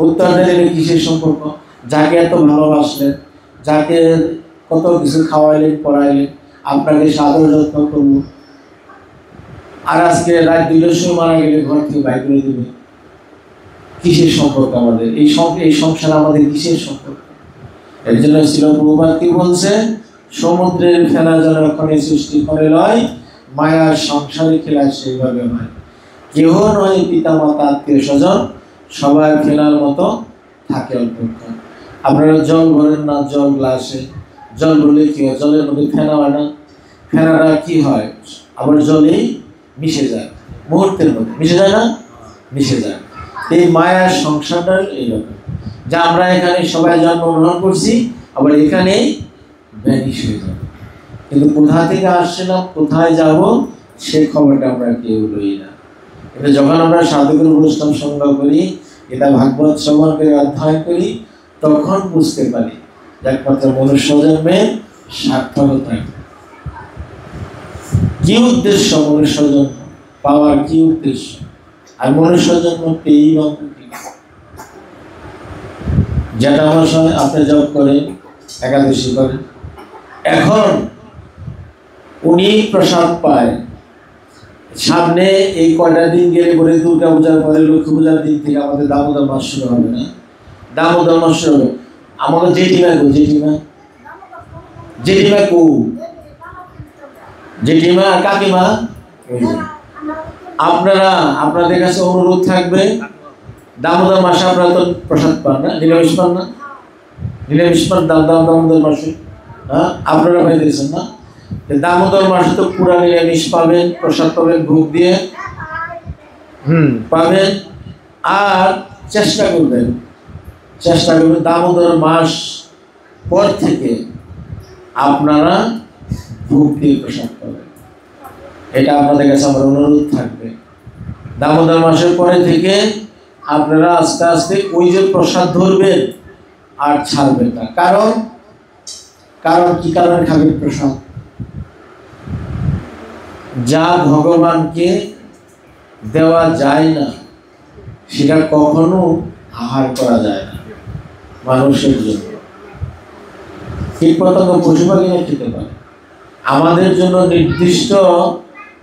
উত্তর দিলে কিসের সম্পর্ক? যাকে এত ভালোবাসলেন, যাকে কত কিছু খাওয়াইলেন, পড়াইলেন, আপনাকে সাদর যত্ন করবো, আর আজকে রাত 2টার সময় মারা গেলে ঘর থেকে বাইর করে দেবে। কিসের সম্পর্ক আমাদের? এই সংসার আমাদের কিসের সম্পর্ক? এর জন্য ছিল প্রভুপাদ কি বলছে? সমুদ্রের ফেনা যেন ওখানে সৃষ্টি করে লয়, মায়ার সংসারে খেলা সেইভাবে হয়। কেহ নয় পিতা মাতা আত্মীয় স্বজন, সবাই ফেনার মতো থাকে অল্পক্ষণ। আপনারা জল ভরেন না জল গ্লাসে, জল ভরলে কি হয়? জলের মধ্যে ফেনা হয় না? ফেনাটা কি হয়? আবার জলেই মিশে যায়, মুহূর্তের মধ্যে মিশে যায় না? মিশে যায়। এই মায়ার সংসারটা এইরকম, যা আমরা এখানে সবাই জন্মগ্রহণ করছি, আবার এখানেই ভ্যানিশ হয়ে যাবে। কিন্তু কোথা থেকে আসছিলাম, কোথায় যাব, সে খবরটা আমরা কেউ লই না। কিন্তু যখন আমরা সাধুগুরু বৈষ্ণব সঙ্গ করি, এটা ভাগবত শ্রবণ করে অধ্যয়ন করি, তখন বুঝতে পারি যে একমাত্র মনুষ্য জন্মের সার্থকতা কি, উদ্দেশ্য মনুষ্য জন্ম পাওয়ার কি উদ্দেশ্য, আর মনুষ্য জন্ম পেয়েই বা যেটা আমার সময় আপনি জব করেন, একাদশী করেন, এখন উনি প্রসাদ পায়। সামনে এই কয়টা দিন গেলে পরে দুর্গা পূজার পরে লক্ষ্মী পূজার দিন থেকে আমাদের দামোদর মাস শুরু হবে না? দামোদর মাস শুরু হবে। আমাদের জেঠিমা কো, জেঠিমা কো, জেঠিমা কাকিমা, আপনাদের কাছে অনুরোধ থাকবে, দামোদর মাসে আপনারা তো প্রসাদ পান না, নিরামিষ পান না? নিরামিষ পান দামোদর মাসে? হ্যাঁ, আপনারা পাইতেছেন না? দামোদর মাসে তো পুরা নিরামিষ পাবেন, প্রসাদ পাবেন ভোগ দিয়ে, পাবেন। আর চেষ্টা করবেন দামোদর মাস পর থেকে আপনারা ভোগ দিয়ে প্রসাদ পাবেন। এটা আপনাদের কাছে আমার অনুরোধ থাকবে। দামোদর মাসের পরে থেকে আপনারা আস্তে আস্তে ওই যে প্রসাদ ধরবেন আর ছাড়বেন না। কারণ কি কারণে খাবেন প্রসাদ? যা ভগবানকে দেওয়া যায় না, সেটা কখনো আহার করা যায় না মানুষের জন্য। কীটপতঙ্গ পশু পাখিরা খেতে পারে, আমাদের জন্য নির্দিষ্ট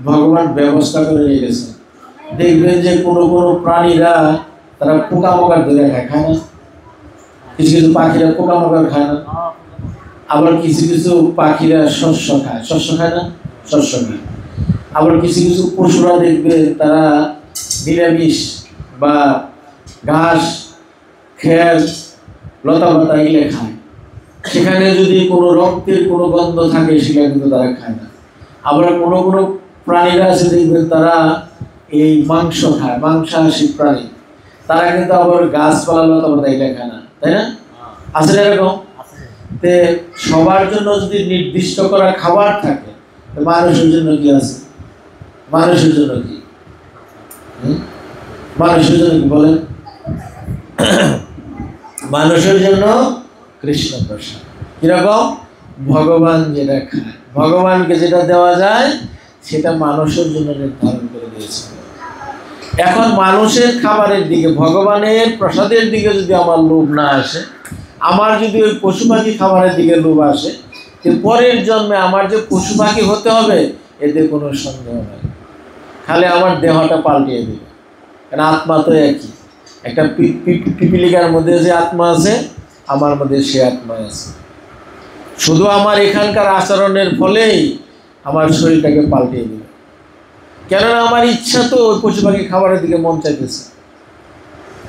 ভগবান ব্যবস্থা করে রেখেছে। দেখবেন যে কোনো প্রাণীরা তারা পোকামাকড় ধরে খায় না? কিছু কিছু পাখিরা পোকামাকড় খায় না, আবার কিছু কিছু পাখিরা শস্য খায় না? শস্য খায়। আবার কিছু কিছু পশুরা দেখবে তারা নিরামিষ বা ঘাস, খের, লতা পাতা এগুলো খায়। সেখানে যদি কোনো রক্তের কোনো গন্ধ থাকে সেটা কিন্তু তারা খায় না। আবার কোনো কোনো প্রাণীরা আছে দেখবেন তারা এই মাংস খায়, মাংসাশী প্রাণী, তারা কিন্তু আবার গাছপালা লতা পাতা এগুলো খায় না, তাই না? আছে না এরকম? সবার জন্য যদি নির্দিষ্ট করা খাবার থাকে, মানুষের জন্য কি আছে? মানুষের জন্য কি? মানুষের জন্য কি বলেন? মানুষের জন্য কৃষ্ণ প্রসাদ। কিরকম? ভগবান যেটা খায়, ভগবানকে যেটা দেওয়া যায় সেটা মানুষের জন্য নির্ধারণ করে দিয়েছে। এখন মানুষের খাবারের দিকে, ভগবানের প্রসাদের দিকে যদি আমার লোভ না আসে, আমার যদি ওই পশু পাখি খাবারের দিকে লোভ আসে, পরের জন্মে আমার যে পশু পাখি হতে হবে এতে কোনো সন্দেহ নাই। খালি আমার দেহটা পাল্টিয়ে দেবে, কারণ আত্মা তো একই। একটা পিপিলিকার মধ্যে যে আত্মা আছে, আমার মধ্যে সে আত্মা আছে। শুধু আমার এখানকার আচরণের ফলেই আমার শরীরটাকে পাল্টিয়ে দেবে। কেননা আমার ইচ্ছা তো ওই পশু পাখি খাবারের দিকে মন চাইতেছে,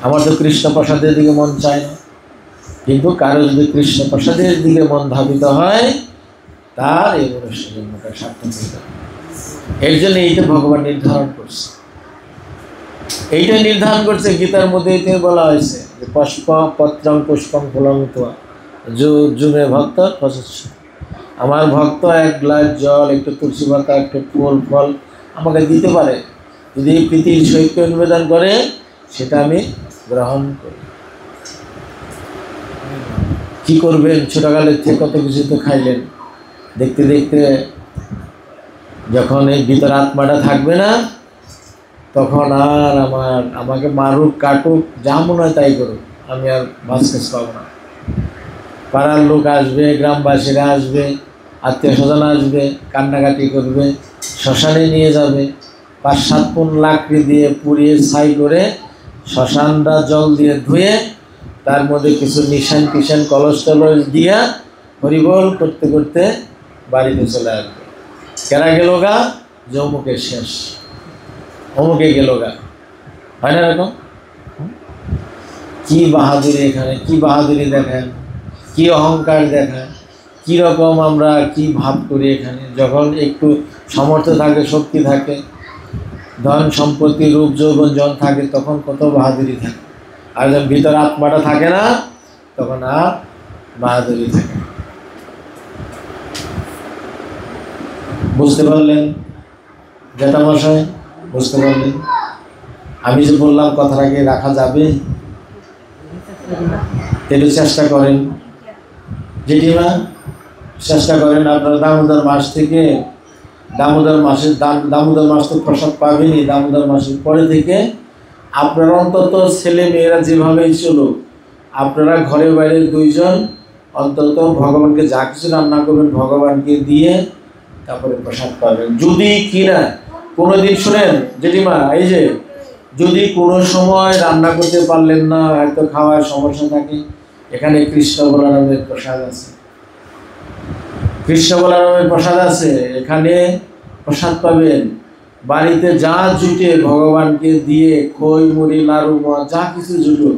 আমার তো কৃষ্ণ প্রসাদের দিকে মন চায় না। কিন্তু কারো যদি কৃষ্ণ প্রসাদের দিকে মন ধাবিত হয়, তার এই মনুষ্য জন্মটা সার্থক হয়ে যাবে। এর জন্য এইটা ভগবান নির্ধারণ করছে, এইটা নির্ধারণ করছে। গীতার মধ্যে এতে বলা হয়েছে যে পুষ্প পত্রং পুষ্পং ফলং তোয়া যুগে ভক্ত প্রশস্য। আমার ভক্ত এক গ্লাস জল, একটু তুলসী পাতা, একটু ফুল ফল আমাকে দিতে পারে, যদি প্রীতির সহিত নিবেদন করে, সেটা আমি গ্রহণ করি। কি করবেন? ছোটকালের থেকে কত কিছু তো খাইলেন, দেখতে দেখতে যখন এই ভিতর আত্মাটা থাকবে না, তখন আর আমাকে মারুক কাটুক যা মনে হয় তাই করুক, আমি আর ভাসকেস পাবো না। পাড়ার লোক আসবে, গ্রামবাসীরা আসবে, আত্মীয় স্বজন আসবে, কান্নাকাটি করবে, শ্মশানে নিয়ে যাবে, 5-7 পুন লাকড়ি দিয়ে পুড়িয়ে ছাই করে শ্মশানটা জল দিয়ে ধুয়ে তার মধ্যে কিছু নিশান টিশান কলস টলস দিয়া হরিবল করতে করতে বাড়িতে চলে আসবে। কেনা গেল গা? যমুকে শেষ, অমুকে গেল গা। হয় না এরকম? কি বাহাদুরি এখানে, কি বাহাদুরি দেখায়, কি অহংকার দেখায়, কীরকম আমরা কি ভাব করি এখানে। যখন একটু সামর্থ্য থাকে, শক্তি থাকে, ধন সম্পত্তি রূপ যৌবন জন থাকে, তখন কত বাহাদুরি থাকে। আর যখন ভিতরে আত্মাটা থাকে না, তখন আর বাহাদুরি থাকে। বুঝতে পারলেন জ্যাঠামশাই? বুঝতে পারলেন? আমি যে বললাম কথাটাকে রাখা যাবে, একটু চেষ্টা করেন। জেঠিমা চেষ্টা করেন, আপনারা দামোদর মাস থেকে, দামোদর মাস তো প্রসাদ পাবেনই, দামোদর মাসের পরে থেকে আপনারা অন্তত ছেলে মেয়েরা যেভাবেই চলো, আপনারা ঘরে বাইরে 2 জন অন্তত ভগবানকে যা কিছু রান্না করবেন ভগবানকে দিয়ে তারপরে প্রসাদ পাবেন। যদি কিনা কোনোদিন, শোনেন জেঠিমা, এই যে যদি কোনো সময় রান্না করতে পারলেন না, হয়তো খাওয়ার সমস্যা থাকে, এখানে কৃষ্ণ বলরামের প্রসাদ আছে, কৃষ্ণ বলরামের প্রসাদ আছে, এখানে প্রসাদ পাবেন। বাড়িতে যা জুটে ভগবানকে দিয়ে, খই মুড়ি নাড়ু যা কিছু জুটুক,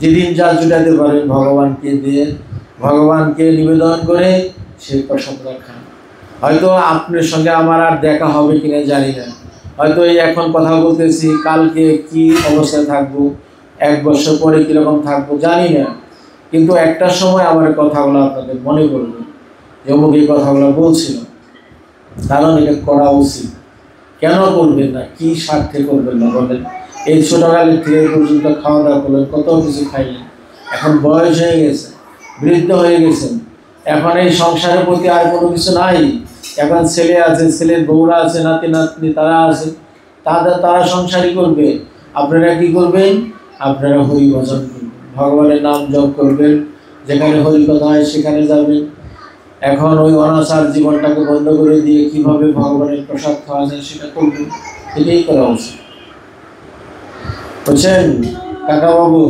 যেদিন যা জুটাতে পারেন ভগবানকে দিয়ে, ভগবানকে নিবেদন করে সেই প্রসাদটা খান। হয়তো আপনার সঙ্গে আমার আর দেখা হবে কিনা জানি না, হয়তো এই এখন কথা বলতেছি, কালকে কি অবস্থায় থাকবো, 1 বছর পরে কীরকম থাকবো জানি না, কিন্তু একটা সময় আমার কথাগুলো আপনাদের মনে পড়বে, যেমন এই কথাগুলো বলছিলাম। কারণ এটা করা উচিত। কেন করবেন না? কি স্বার্থে করবেন না বলেন? এই ছোটকালের থেকে পর্যন্ত খাওয়া দাওয়া করলেন, কত কিছু খাইলেন, এখন বয়স হয়ে গেছে, বৃদ্ধ হয়ে গেছেন, এখন এই সংসারের প্রতি আর কোনো কিছু নাই। এখন ছেলে আছে, ছেলের বউরা আছে, নাতি নাতনি তারা আছে, তারা সংসারই করবে। আপনারা কি করবেন? আপনারা হরি ভজন করবেন, ভগবানের নাম জপ করবেন, যেখানে হরি কথা হয় সেখানে যাবেন। এখন ওই অনাচার জীবনটাকে বন্ধ করে দিয়ে কিভাবে ভগবানের প্রসাদ খাওয়া যায় সেটা করবেন, এটাই করা উচিত। বুঝছেন কাকা বাবু,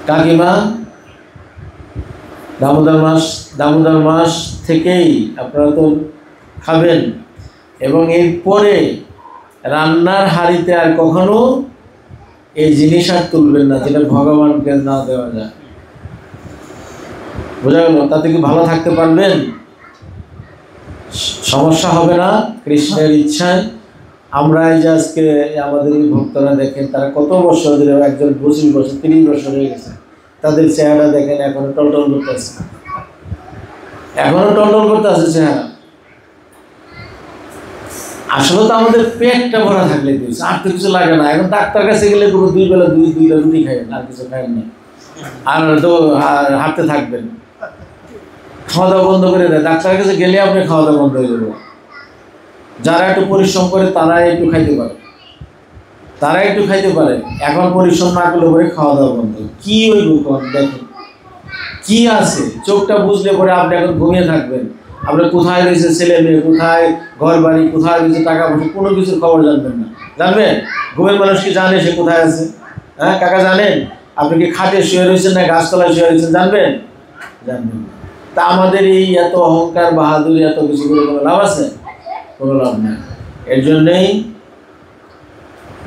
কাকিমা? দামোদর মাস থেকেই আপনারা তো খাবেন, এবং এরপরে রান্নার হাঁড়িতে আর কখনো এই জিনিস আর তুলবেন না যেটা ভগবানকে না দেওয়া যায়। বোঝা গেল? তাতে কি ভালো থাকতে পারবেন? সমস্যা হবে না কৃষ্ণের ইচ্ছায়। আমরা এই যে আজকে আমাদের ভক্তরা দেখেন, তারা কত বছর ধরে, একজন 25 বছর 30 বছর হয়ে গেছে, তাদের চেহারা দেখেন এখনো টলটল করতে আছে, এখনো টলটল করতে আছে চেহারা। আসলে তো আমাদের পেটটা ভরা থাকলে দিয়েছে, আর তো কিছু লাগে না। এখন ডাক্তার কাছে গেলে পুরো 2 বেলা 2টা রুটি খাবেন, আর কিছু খাবেন না, আর তো হাঁটতে থাকবেন। খাওয়া দাওয়া বন্ধ করে দেয়, ডাক্তারের কাছে গেলে আপনি খাওয়া দাওয়া বন্ধ হয়ে যাবে। যারা একটু পরিশ্রম করে তারাই একটু খাইতে পারে, তারা একটু খাইতে পারে। এখন পরিশ্রম না করলে পরে খাওয়া দাওয়া বন্ধ। কি ওই বুকন দেখেন কি আছে, চোখটা বুঝলে পরে আপনি এখন ঘুমিয়ে থাকবেন। আপনার কোথায় রয়েছে ছেলে মেয়ে, কোথায় ঘর বাড়ি, কোথায় রয়েছে টাকা পয়সা, কোনো কিছুর খবর জানবেন না। জানবেন? ঘুমের মানুষ কি জানে সে কোথায় আছে? হ্যাঁ কাকা জানেন? আপনি কি খাটে শুয়ে রয়েছেন না গাছতলায় শুয়ে রয়েছেন? জানবেন? জানবেন। তা আমাদের এই এত অহংকার বাহাদুরি এত কিছু করে কোনো লাভ আছে? কোনো লাভ নেই। এর জন্যেই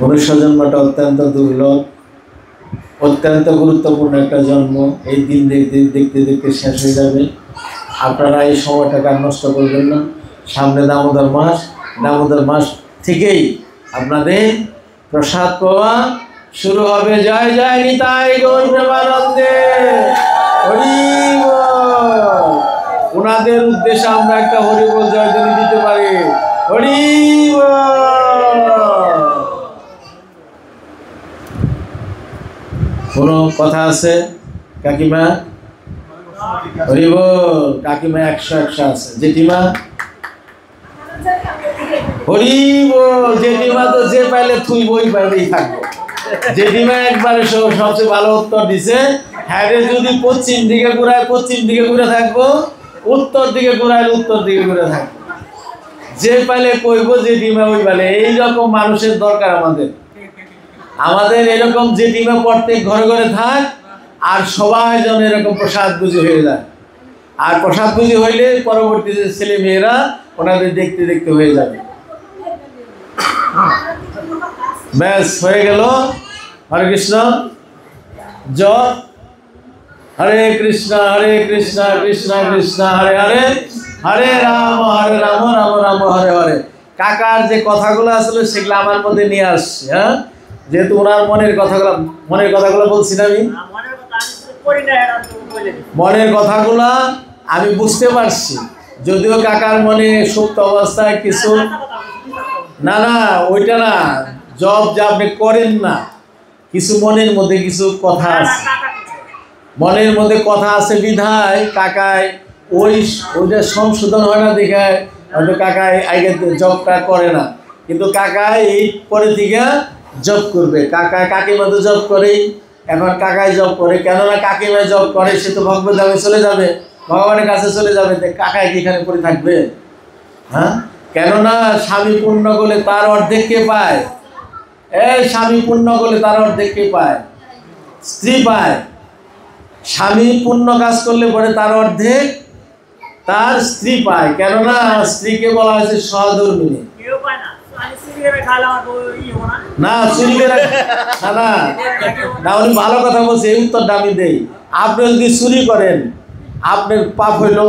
মনুষ্য জন্মটা অত্যন্ত দুর্লভ, অত্যন্ত গুরুত্বপূর্ণ একটা জন্ম। এই দিন দেখতে দেখতে দেখতে শেষ হয়ে যাবে। আপনারা এই সময়টাকে আর নষ্ট করবেন না। সামনে দামোদর মাস, দামোদর মাস থেকেই আপনাদের প্রসাদ পাওয়া শুরু হবে। জয় জয় নিতাই গৌর প্রেমানন্দে, হরি বল। ওনাদের উদ্দেশ্যে আমরা একটা হরি বল জয়ধ্বনি দিতে পারি। হরি বল। কোনো কথা আছে কাকিমা? হরি বল। কাকিমা 100 আছে। জেঠিমা? হরি বল। জেঠিমা তো যে পাইলে তুই বই পাইলেই থাকবো। জেঠিমা একবারে সবচেয়ে ভালো উত্তর দিছে। হ্যাঁ রে, যদি পশ্চিম দিকে ঘুরায় পশ্চিম দিকে ঘুরে থাকবো, উত্তর দিকে ঘুরায় উত্তর দিকে ঘুরে থাকবো। যে পাইলে কইব জেঠিমা ওই পাইলে। এইরকম মানুষের দরকার আমাদের। আমাদের এরকম জেঠিমা প্রত্যেক ঘরে ঘরে থাক, আর সবাই যেন এরকম প্রসাদ বুঝি হয়ে যায়। আর প্রসাদ বুঝি হইলে পরবর্তীতে ছেলে মেয়েরা ওনাদের দেখতে দেখতে হয়ে যাবে। ব্যাস হয়ে গেল। হরে কৃষ্ণ জয়। হরে কৃষ্ণ কৃষ্ণ কৃষ্ণ হরে হরে, হরে রাম রাম রাম হরে হরে। কাকার যে কথাগুলো আসলে সেগুলো আমার মধ্যে নিয়ে আসছে। হ্যাঁ, যেহেতু ওনার মনের কথাগুলো বলছি না, আমি মনের কথাগুলো আমি বুঝতে পারছি। যদিও কাকার মনে সুপ্ত অবস্থায় কিছু না ওইটা না, জব যা আপনি করেন না, কিছু মনের মধ্যে কিছু কথা আছে, মনের মধ্যে কথা আছে বিধায় কাকায় ওইটা সংশোধন হয় না দেখায় হয়তো কাকায় আগে জবটা করে না। কিন্তু কাকায় এই পরে থেকে জব করবে। কাকিমা তো জব করেই, এখন কাকায় জব করে। কেননা কাকিমা জব করে, সে তো ভগবত ধামে চলে যাবে, ভগবানের কাছে চলে যাবে। কাকায় কি এখানে পড়ে থাকবে? হ্যাঁ, কেননা স্বামী পূর্ণ করলে তার অর্ধেক কে পায়? এই স্বামী পূর্ণ করলে তার অর্ধেক কে পায়? স্ত্রী পায়। স্বামী পূর্ণ কাজ করলে পরে তার অর্ধেক তার স্ত্রী পায়। কেননা স্ত্রীকে বলা হয়েছে সহধর্মিণী। না চুরি করে না, উনি ভালো কথা বলছে। এই উত্তরটা আমি দেই। আপনি যদি চুরি করেন আপনার পাপ হইল,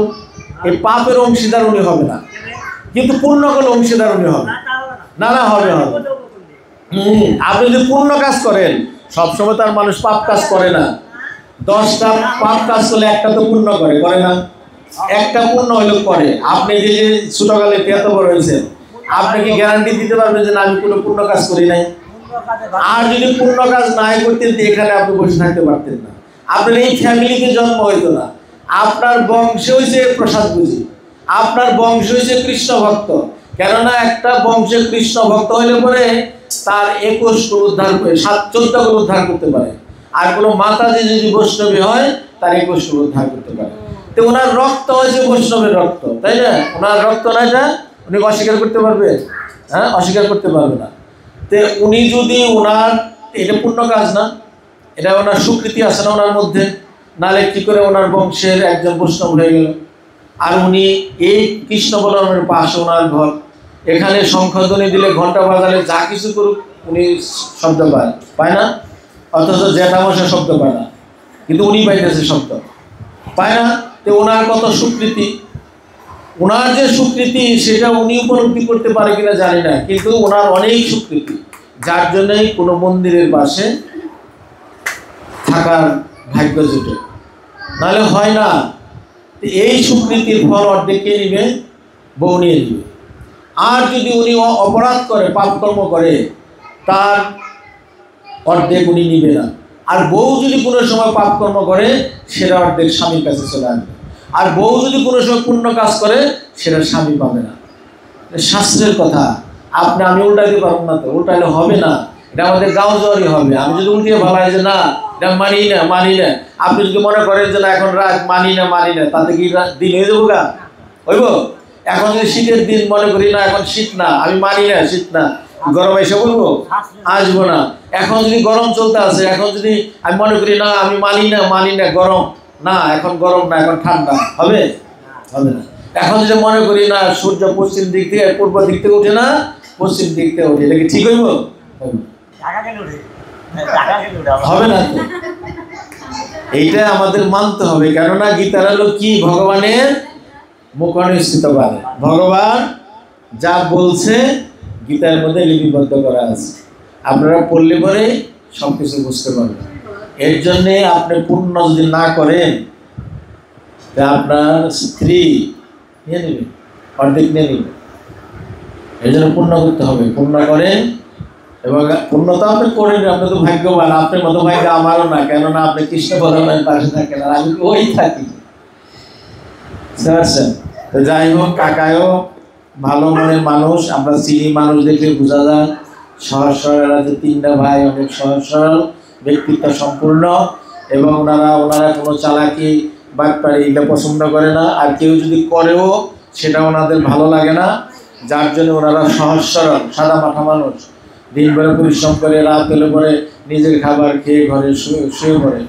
এই পাপের অংশীদার উনি হবে না, কিন্তু পূর্ণ করলে অংশীদার উনি হবে। না হবে। আপনি যদি পূর্ণ কাজ করেন, সবসময় তার মানুষ পাপ কাজ করে না। 10টা পাপ কাজ করলে একটা তো পূর্ণ করে না? একটা পূর্ণ হইলেও করে। আপনি যে ছোটকালে এত বড় হয়েছেন, আপনি কি গ্যারান্টি দিতে পারবেন যে আমি কোনো পূর্ণ কাজ করি নাই? আর যদি পূর্ণ কাজ নাই করতেন এখানে আপনি বসে থাকতে পারতেন না, আপনার এই ফ্যামিলিতে জন্ম হইতো না। আপনার বংশ হয়েছে প্রসাদ বুঝি, আপনার বংশ হয়েছে কৃষ্ণ ভক্ত। কেননা একটা বংশে কৃষ্ণ ভক্ত হইলে পরে তার 21 কুল উদ্ধার করে, 14 কুল উদ্ধার করতে পারে। আর কোনো মাতাজি যদি বৈষ্ণবী হয় তার 21 কুল উদ্ধার করতে পারে। তো ওনার রক্ত হয়েছে বৈষ্ণবের রক্ত, তাই না? ওনার রক্ত না, এটা উনি অস্বীকার করতে পারবে? হ্যাঁ, অস্বীকার করতে পারবে না। তো উনি যদি ওনার, এটা পূর্ণ কাজ না, এটা ওনার স্বীকৃতি আছে না ওনার মধ্যে, নাহলে কি করে ওনার বংশের একজন বৈষ্ণব হয়ে গেল? আর উনি এই কৃষ্ণ বলরামের পাশে ওনার ঘর, এখানে শঙ্খধ্বনি দিলে, ঘন্টা বাজালে, যা কিছু করুক উনি শব্দ পায় না। অথচ জ্যাঠামশাই শব্দ পায় না, কিন্তু উনি পাইতেছে শব্দ, পায় না। তো ওনার কত স্বীকৃতি, ওনার যে স্বীকৃতি সেটা উনি উপলব্ধি করতে পারে কিনা জানি না, কিন্তু ওনার অনেক স্বীকৃতি, যার জন্যই কোনো মন্দিরের পাশে থাকার ভাগ্য জুটে, নাহলে হয় না। এই স্বীকৃতির ফল অর্ধেক কে নিবে? বউ নিয়ে নিবে। আর যদি উনি অপরাধ করে, পাপকর্ম করে, তার অর্ধেক উনি নিবে না। আর বউ যদি কোনো সময় পাপকর্ম করে, সেটা অর্ধেক স্বামীর কাছে চলে আসবে। আর বউ যদি কোনো সময় পুণ্য কাজ করে, সেটা স্বামী পাবে না। শাস্ত্রের কথা, আমি উল্টাইতে পারবো না, তো উল্টাইলে হবে না, এটা আমাদের গাঁও জোয়ারি হবে। আমি যদি উল্টিয়ে ভালাই যে না এটা মানি না, আপনি যদি মনে করেন যে না এখন রাত মানি না, তাতে কি দিন হয়ে যাবো গা? হইব? এখন যদি শীতের দিন মনে করি না এখন শীত না, আমি মানি না, শীত না, গরম এসে বলবো? আসবো না। এখন যদি গরম চলতে আছে, এখন যদি আমি মনে করি না আমি মানি না, গরম না, এখন গরম না, এখন ঠান্ডা, হবে? হবে না। এখন যদি মনে করি না সূর্য পশ্চিম দিক থেকে, পূর্ব দিক থেকে উঠে না, পশ্চিম দিক থেকে উঠে, এটা কি ঠিক হইব? হবে না। তো এইটা আমাদের মানতে হবে, কেননা গীতার হলো কি? ভগবানের মুখনিসৃত বাণী। ভগবান যা বলছে গীতার মধ্যে লিপিবদ্ধ করা আছে, আপনারা পড়লে পরে সবকিছু বুঝতে পারবেন। এর জন্যে আপনি পূর্ণ যদি না করেন, আপনার স্ত্রী নিয়ে নেবে, অর্ধেক নিয়ে নেবে। এই জন্য পূর্ণ করতে হবে, পূর্ণ করেন। এবং পূর্ণ তো আপনি করেন, আপনি তো ভাগ্যবান, আপনার মতো ভাগ্য আমারও না, কেননা আপনি কৃষ্ণ ভগবানের পাশে থাকেন, আর আমি ওই থাকি। তো যাই হোক, কাকায়ও ভালো মনের মানুষ, আমরা চিনি, মানুষ দেখলে বোঝা যায়। সহজ সরল, যে তিনটা ভাই অনেক সহজ সরল, ব্যক্তিত্ব সম্পূর্ণ, এবং ওনারা কোনো চালাকি বাটপারি এগুলো পছন্দ করে না। আর কেউ যদি করেও সেটা ওনাদের ভালো লাগে না, যার জন্য ওনারা সহজ সরল সাদা মাথা মানুষ। দিনভরে পরিশ্রম করে, রাত হলে পরে নিজের খাবার খেয়ে ঘরে শুয়ে পড়ে।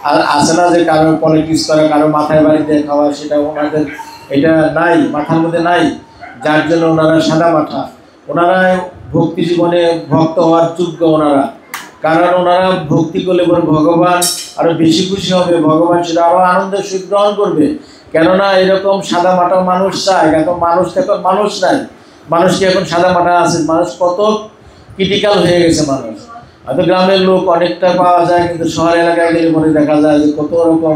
আর আছে না যে কারো পলিটিক্স করে, কারো মাথায় বাড়ি দিয়ে খাওয়া, সেটা ওনাদের এটা নাই, মাথার মধ্যে নাই, যার জন্য ওনারা সাদা মাথা। ওনারা ভক্তি জীবনে ভক্ত হওয়ার যোগ্য ওনারা, কারণ ওনারা ভক্তি করলে পরে ভগবান আরো বেশি খুশি হবে, ভগবান সেটা আরো আনন্দের সহিত গ্রহণ করবে। কেননা এরকম সাদা মাটা মানুষ চায়, এখন মানুষ নাই, মানুষ কি এখন সাদা মাটা আছে? মানুষ কত ক্রিটিক্যাল হয়ে গেছে মানুষ। হয়তো গ্রামের লোক অনেকটা পাওয়া যায়, কিন্তু শহর এলাকায় গেলে পরে দেখা যায় যে কত রকম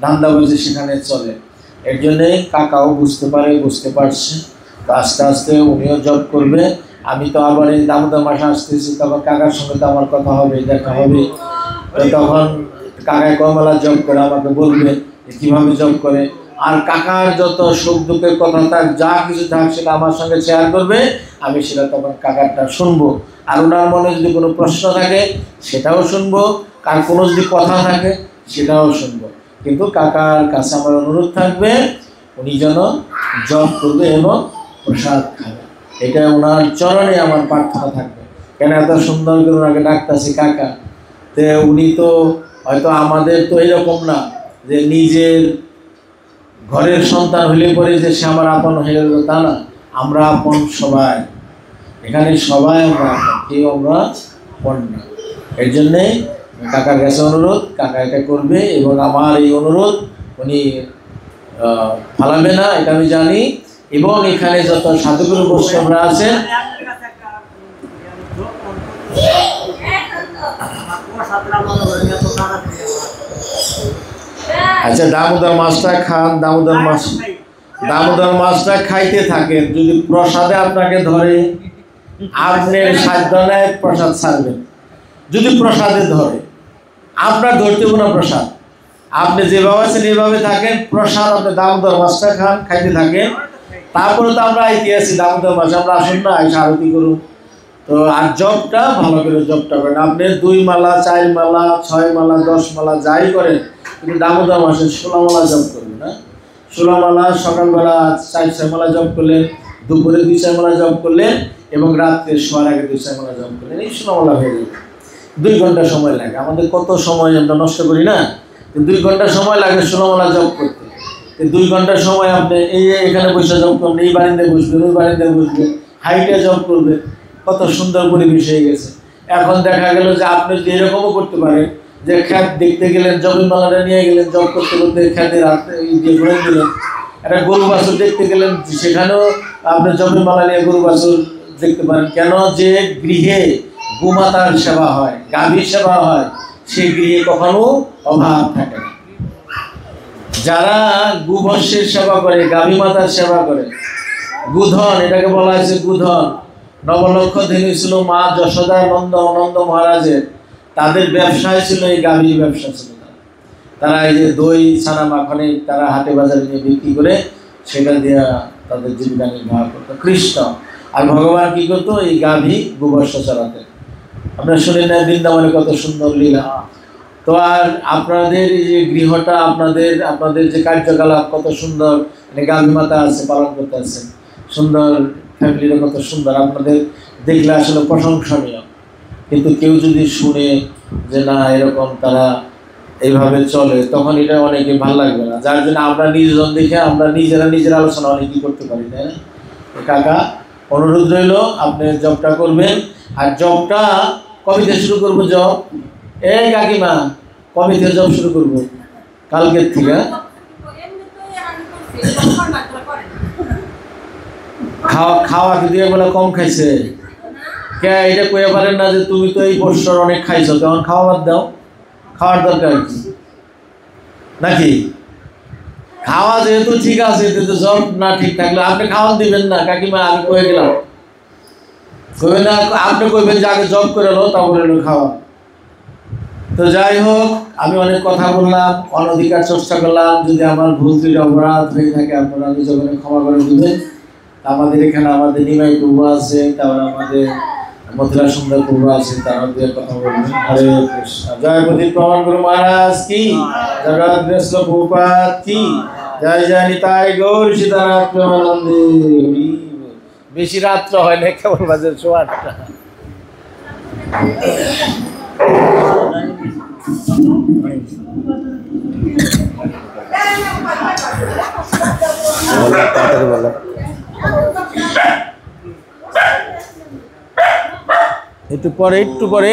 ধান্দাবাজি সেখানে চলে। এর জন্যেই কাকাও বুঝতে পারছে। তো আস্তে আস্তে উনিও জব করবে। আমি তো আবার এই দামোদর মাসে আসতেছি, তখন কাকার সঙ্গে তো আমার কথা হবে, দেখা হবে। তখন কাকায় কমলা জব করে আমাকে বলবে কীভাবে জব করে, আর কাকার যত সুখ দুঃখের কথা থাক, যা কিছু থাক, সেটা আমার সঙ্গে শেয়ার করবে। আমি সেটা তখন কাকারটা শুনবো, আর ওনার মনে যদি কোনো প্রশ্ন থাকে সেটাও শুনবো, আর কোনো যদি কথা থাকে সেটাও শুনবো। কিন্তু কাকার কাছে আমার অনুরোধ থাকবে, উনি যেন জব করবে এবং প্রসাদ খাবে, এটা ওনার চরণে আমার প্রার্থনা থাকবে। কেন এত সুন্দর করে ওনাকে ডাকতেছি কাকা। তো উনি তো হয়তো আমাদের তো এরকম না যে নিজের ঘরের সন্তান হলে পরে যে সে আমার আপন হয়ে গেল, তা না। আমরা আপন সবাই, এখানে সবাই আমরা আপন, কেউ আমরা আপন না। এর জন্যে কাকার কাছে অনুরোধ, কাকা এটা করবে, এবং আমার এই অনুরোধ উনি ফালাবে না, এটা আমি জানি। এবং এখানে যত সাধুগুরু বৈষ্ণবরা আছেন, আচ্ছা দামোদর মাছটা খান, দামোদর মাছটা খাইতে থাকেন। যদি প্রসাদে আপনাকে ধরে, আপনার সাধ্য নেয় প্রসাদ ছাড়বেন। যদি প্রসাদে ধরে, আপনার ধরতে কোনো প্রসাদ, আপনি যেভাবে আছেন এইভাবে থাকেন, প্রসাদ আপনি দামোদর মাছটা খান, খাইতে থাকেন। তারপরে তো আমরা আইতেছি দামোদর মাছ, আমরা আসুন না, এসে আরতি করুন। তো আর জবটা ভালো করে জবটা করেন, আপনি 2 মালা 4 মালা 6 মালা 10 মালা যাই করেন, কিন্তু দামোদর মাসে 16 মালা জব করবেন না। 16 মালা সকালবেলা 4-6 মালা জব করলেন, দুপুরে 2-4 মালা জব করলেন, এবং রাত্রে শোয়ার আগে 2-4 মালা জব করলেন, এই 16 মালা হয়ে যাবে। 2 ঘন্টা সময় লাগে, আমাদের কত সময় আমরা নষ্ট করি না। 2 ঘন্টা সময় লাগে 16 মালা জব করতে। 2 ঘন্টা সময় আপনি এখানে বসে জব করবেন, এই বারিন্দায় বসবেন, ওই বারিন্দায় বসবেন, হাইটে জব করবেন, কত সুন্দর পরিবেশ হয়ে গেছে। এখন দেখা গেল যে আপনি যদি এরকমও করতে পারেন যে খ্যাত দেখতে গেলেন, জবের মালাটা নিয়ে গেলেন, জব করতে করতে খ্যাতের হাতে দিয়ে ঘুরে দিলেন। একটা গরু বাছুর দেখতে গেলেন, সেখানেও আপনি জবের মালা নিয়ে গরু বাছুর দেখতে পারেন। কেন? যে গৃহে গোমাতার সেবা হয়, গাভীর সেবা হয়, সেই গৃহে কখনো অভাব থাকে না। যারা গোবর্ষের সেবা করে, গাভী মাতার সেবা করে, গুধন, এটাকে বলা হয়েছে গুধন। নবলক্ষ ধনী ছিল মা যশোদা নন্দ মহারাজের, তাদের ব্যবসায় ছিল এই গাভীর ব্যবসা ছিল। তারা এই যে দই ছানা মাখনে তারা হাটে বাজারে নিয়ে বিক্রি করে সেটা দিয়ে তাদের জীবিকা নির্বাহ করতো কৃষ্ণ। আর ভগবান কি করতো? এই গাভী গোবর্ষ চড়াতে। আপনারা শুনেন না বৃন্দাবনে কত সুন্দর লীলা। তো আর আপনাদের এই যে গৃহটা, আপনাদের যে কার্যকলাপ কত সুন্দর, মানে গাভী মাতা আছে, পালন করতে আছে, সুন্দর ফ্যামিলিটা কত সুন্দর, আপনাদের দেখলে আসলে প্রশংসনীয়। কিন্তু কেউ যদি শুনে যে না এরকম তারা এইভাবে চলে, তখন এটা অনেকে ভালো লাগবে না। যার জন্য আমরা নিজজন দেখে আমরা নিজের আলোচনা অনেকই করতে পারি, তাই না? কাকা, অনুরোধ রইল আপনি জবটা করবেন। আর জবটা কবে থেকে শুরু করবো? জব এই কাকিমা, কবে থেকে জব শুরু করবো? কালকের থেকে। খাওয়া কিন্তু এগুলো কম খাইছে কে? এটা কইয়া পারেন না যে তুমি তো এই বছর অনেক খাইছো, তখন খাওয়া বাদ দাও। খাওয়ার দরকার কি নাকি? খাওয়া যেহেতু ঠিক আছে, কিন্তু জব না ঠিক থাকলে আপনি খাওয়ান দিবেন না। কাকিমা আমি কয়ে গেলাম, কইবেন না, আপনি কইবেন যে আগে জব করে লো, তারপরে খাওয়া। তো যাই হোক, আমি অনেক কথা বললাম, অনধিকার চর্চা করলাম। যদি আমার ভুল ত্রুটি অপরাধ হয়ে থাকে আপনারা নিজেকে ক্ষমা করে দিবেন। আমাদের এখানে আমাদের নিমাই প্রভু আছে, তারপর আমাদের মথুরা সুন্দর প্রভু আছে, তারা দিয়ে কথা বলবেন। হরে কৃষ্ণ। জয় প্রদীপ প্রমাণ গুরু মহারাজ কি, জগৎ বৈষ্ণব প্রভুপাদ কি, জয় জয় নিতাই গৌর সীতানাথ প্রেমানন্দে। বেশি রাত্র হয় না, কেবল বাজে 8:30। একটু পরে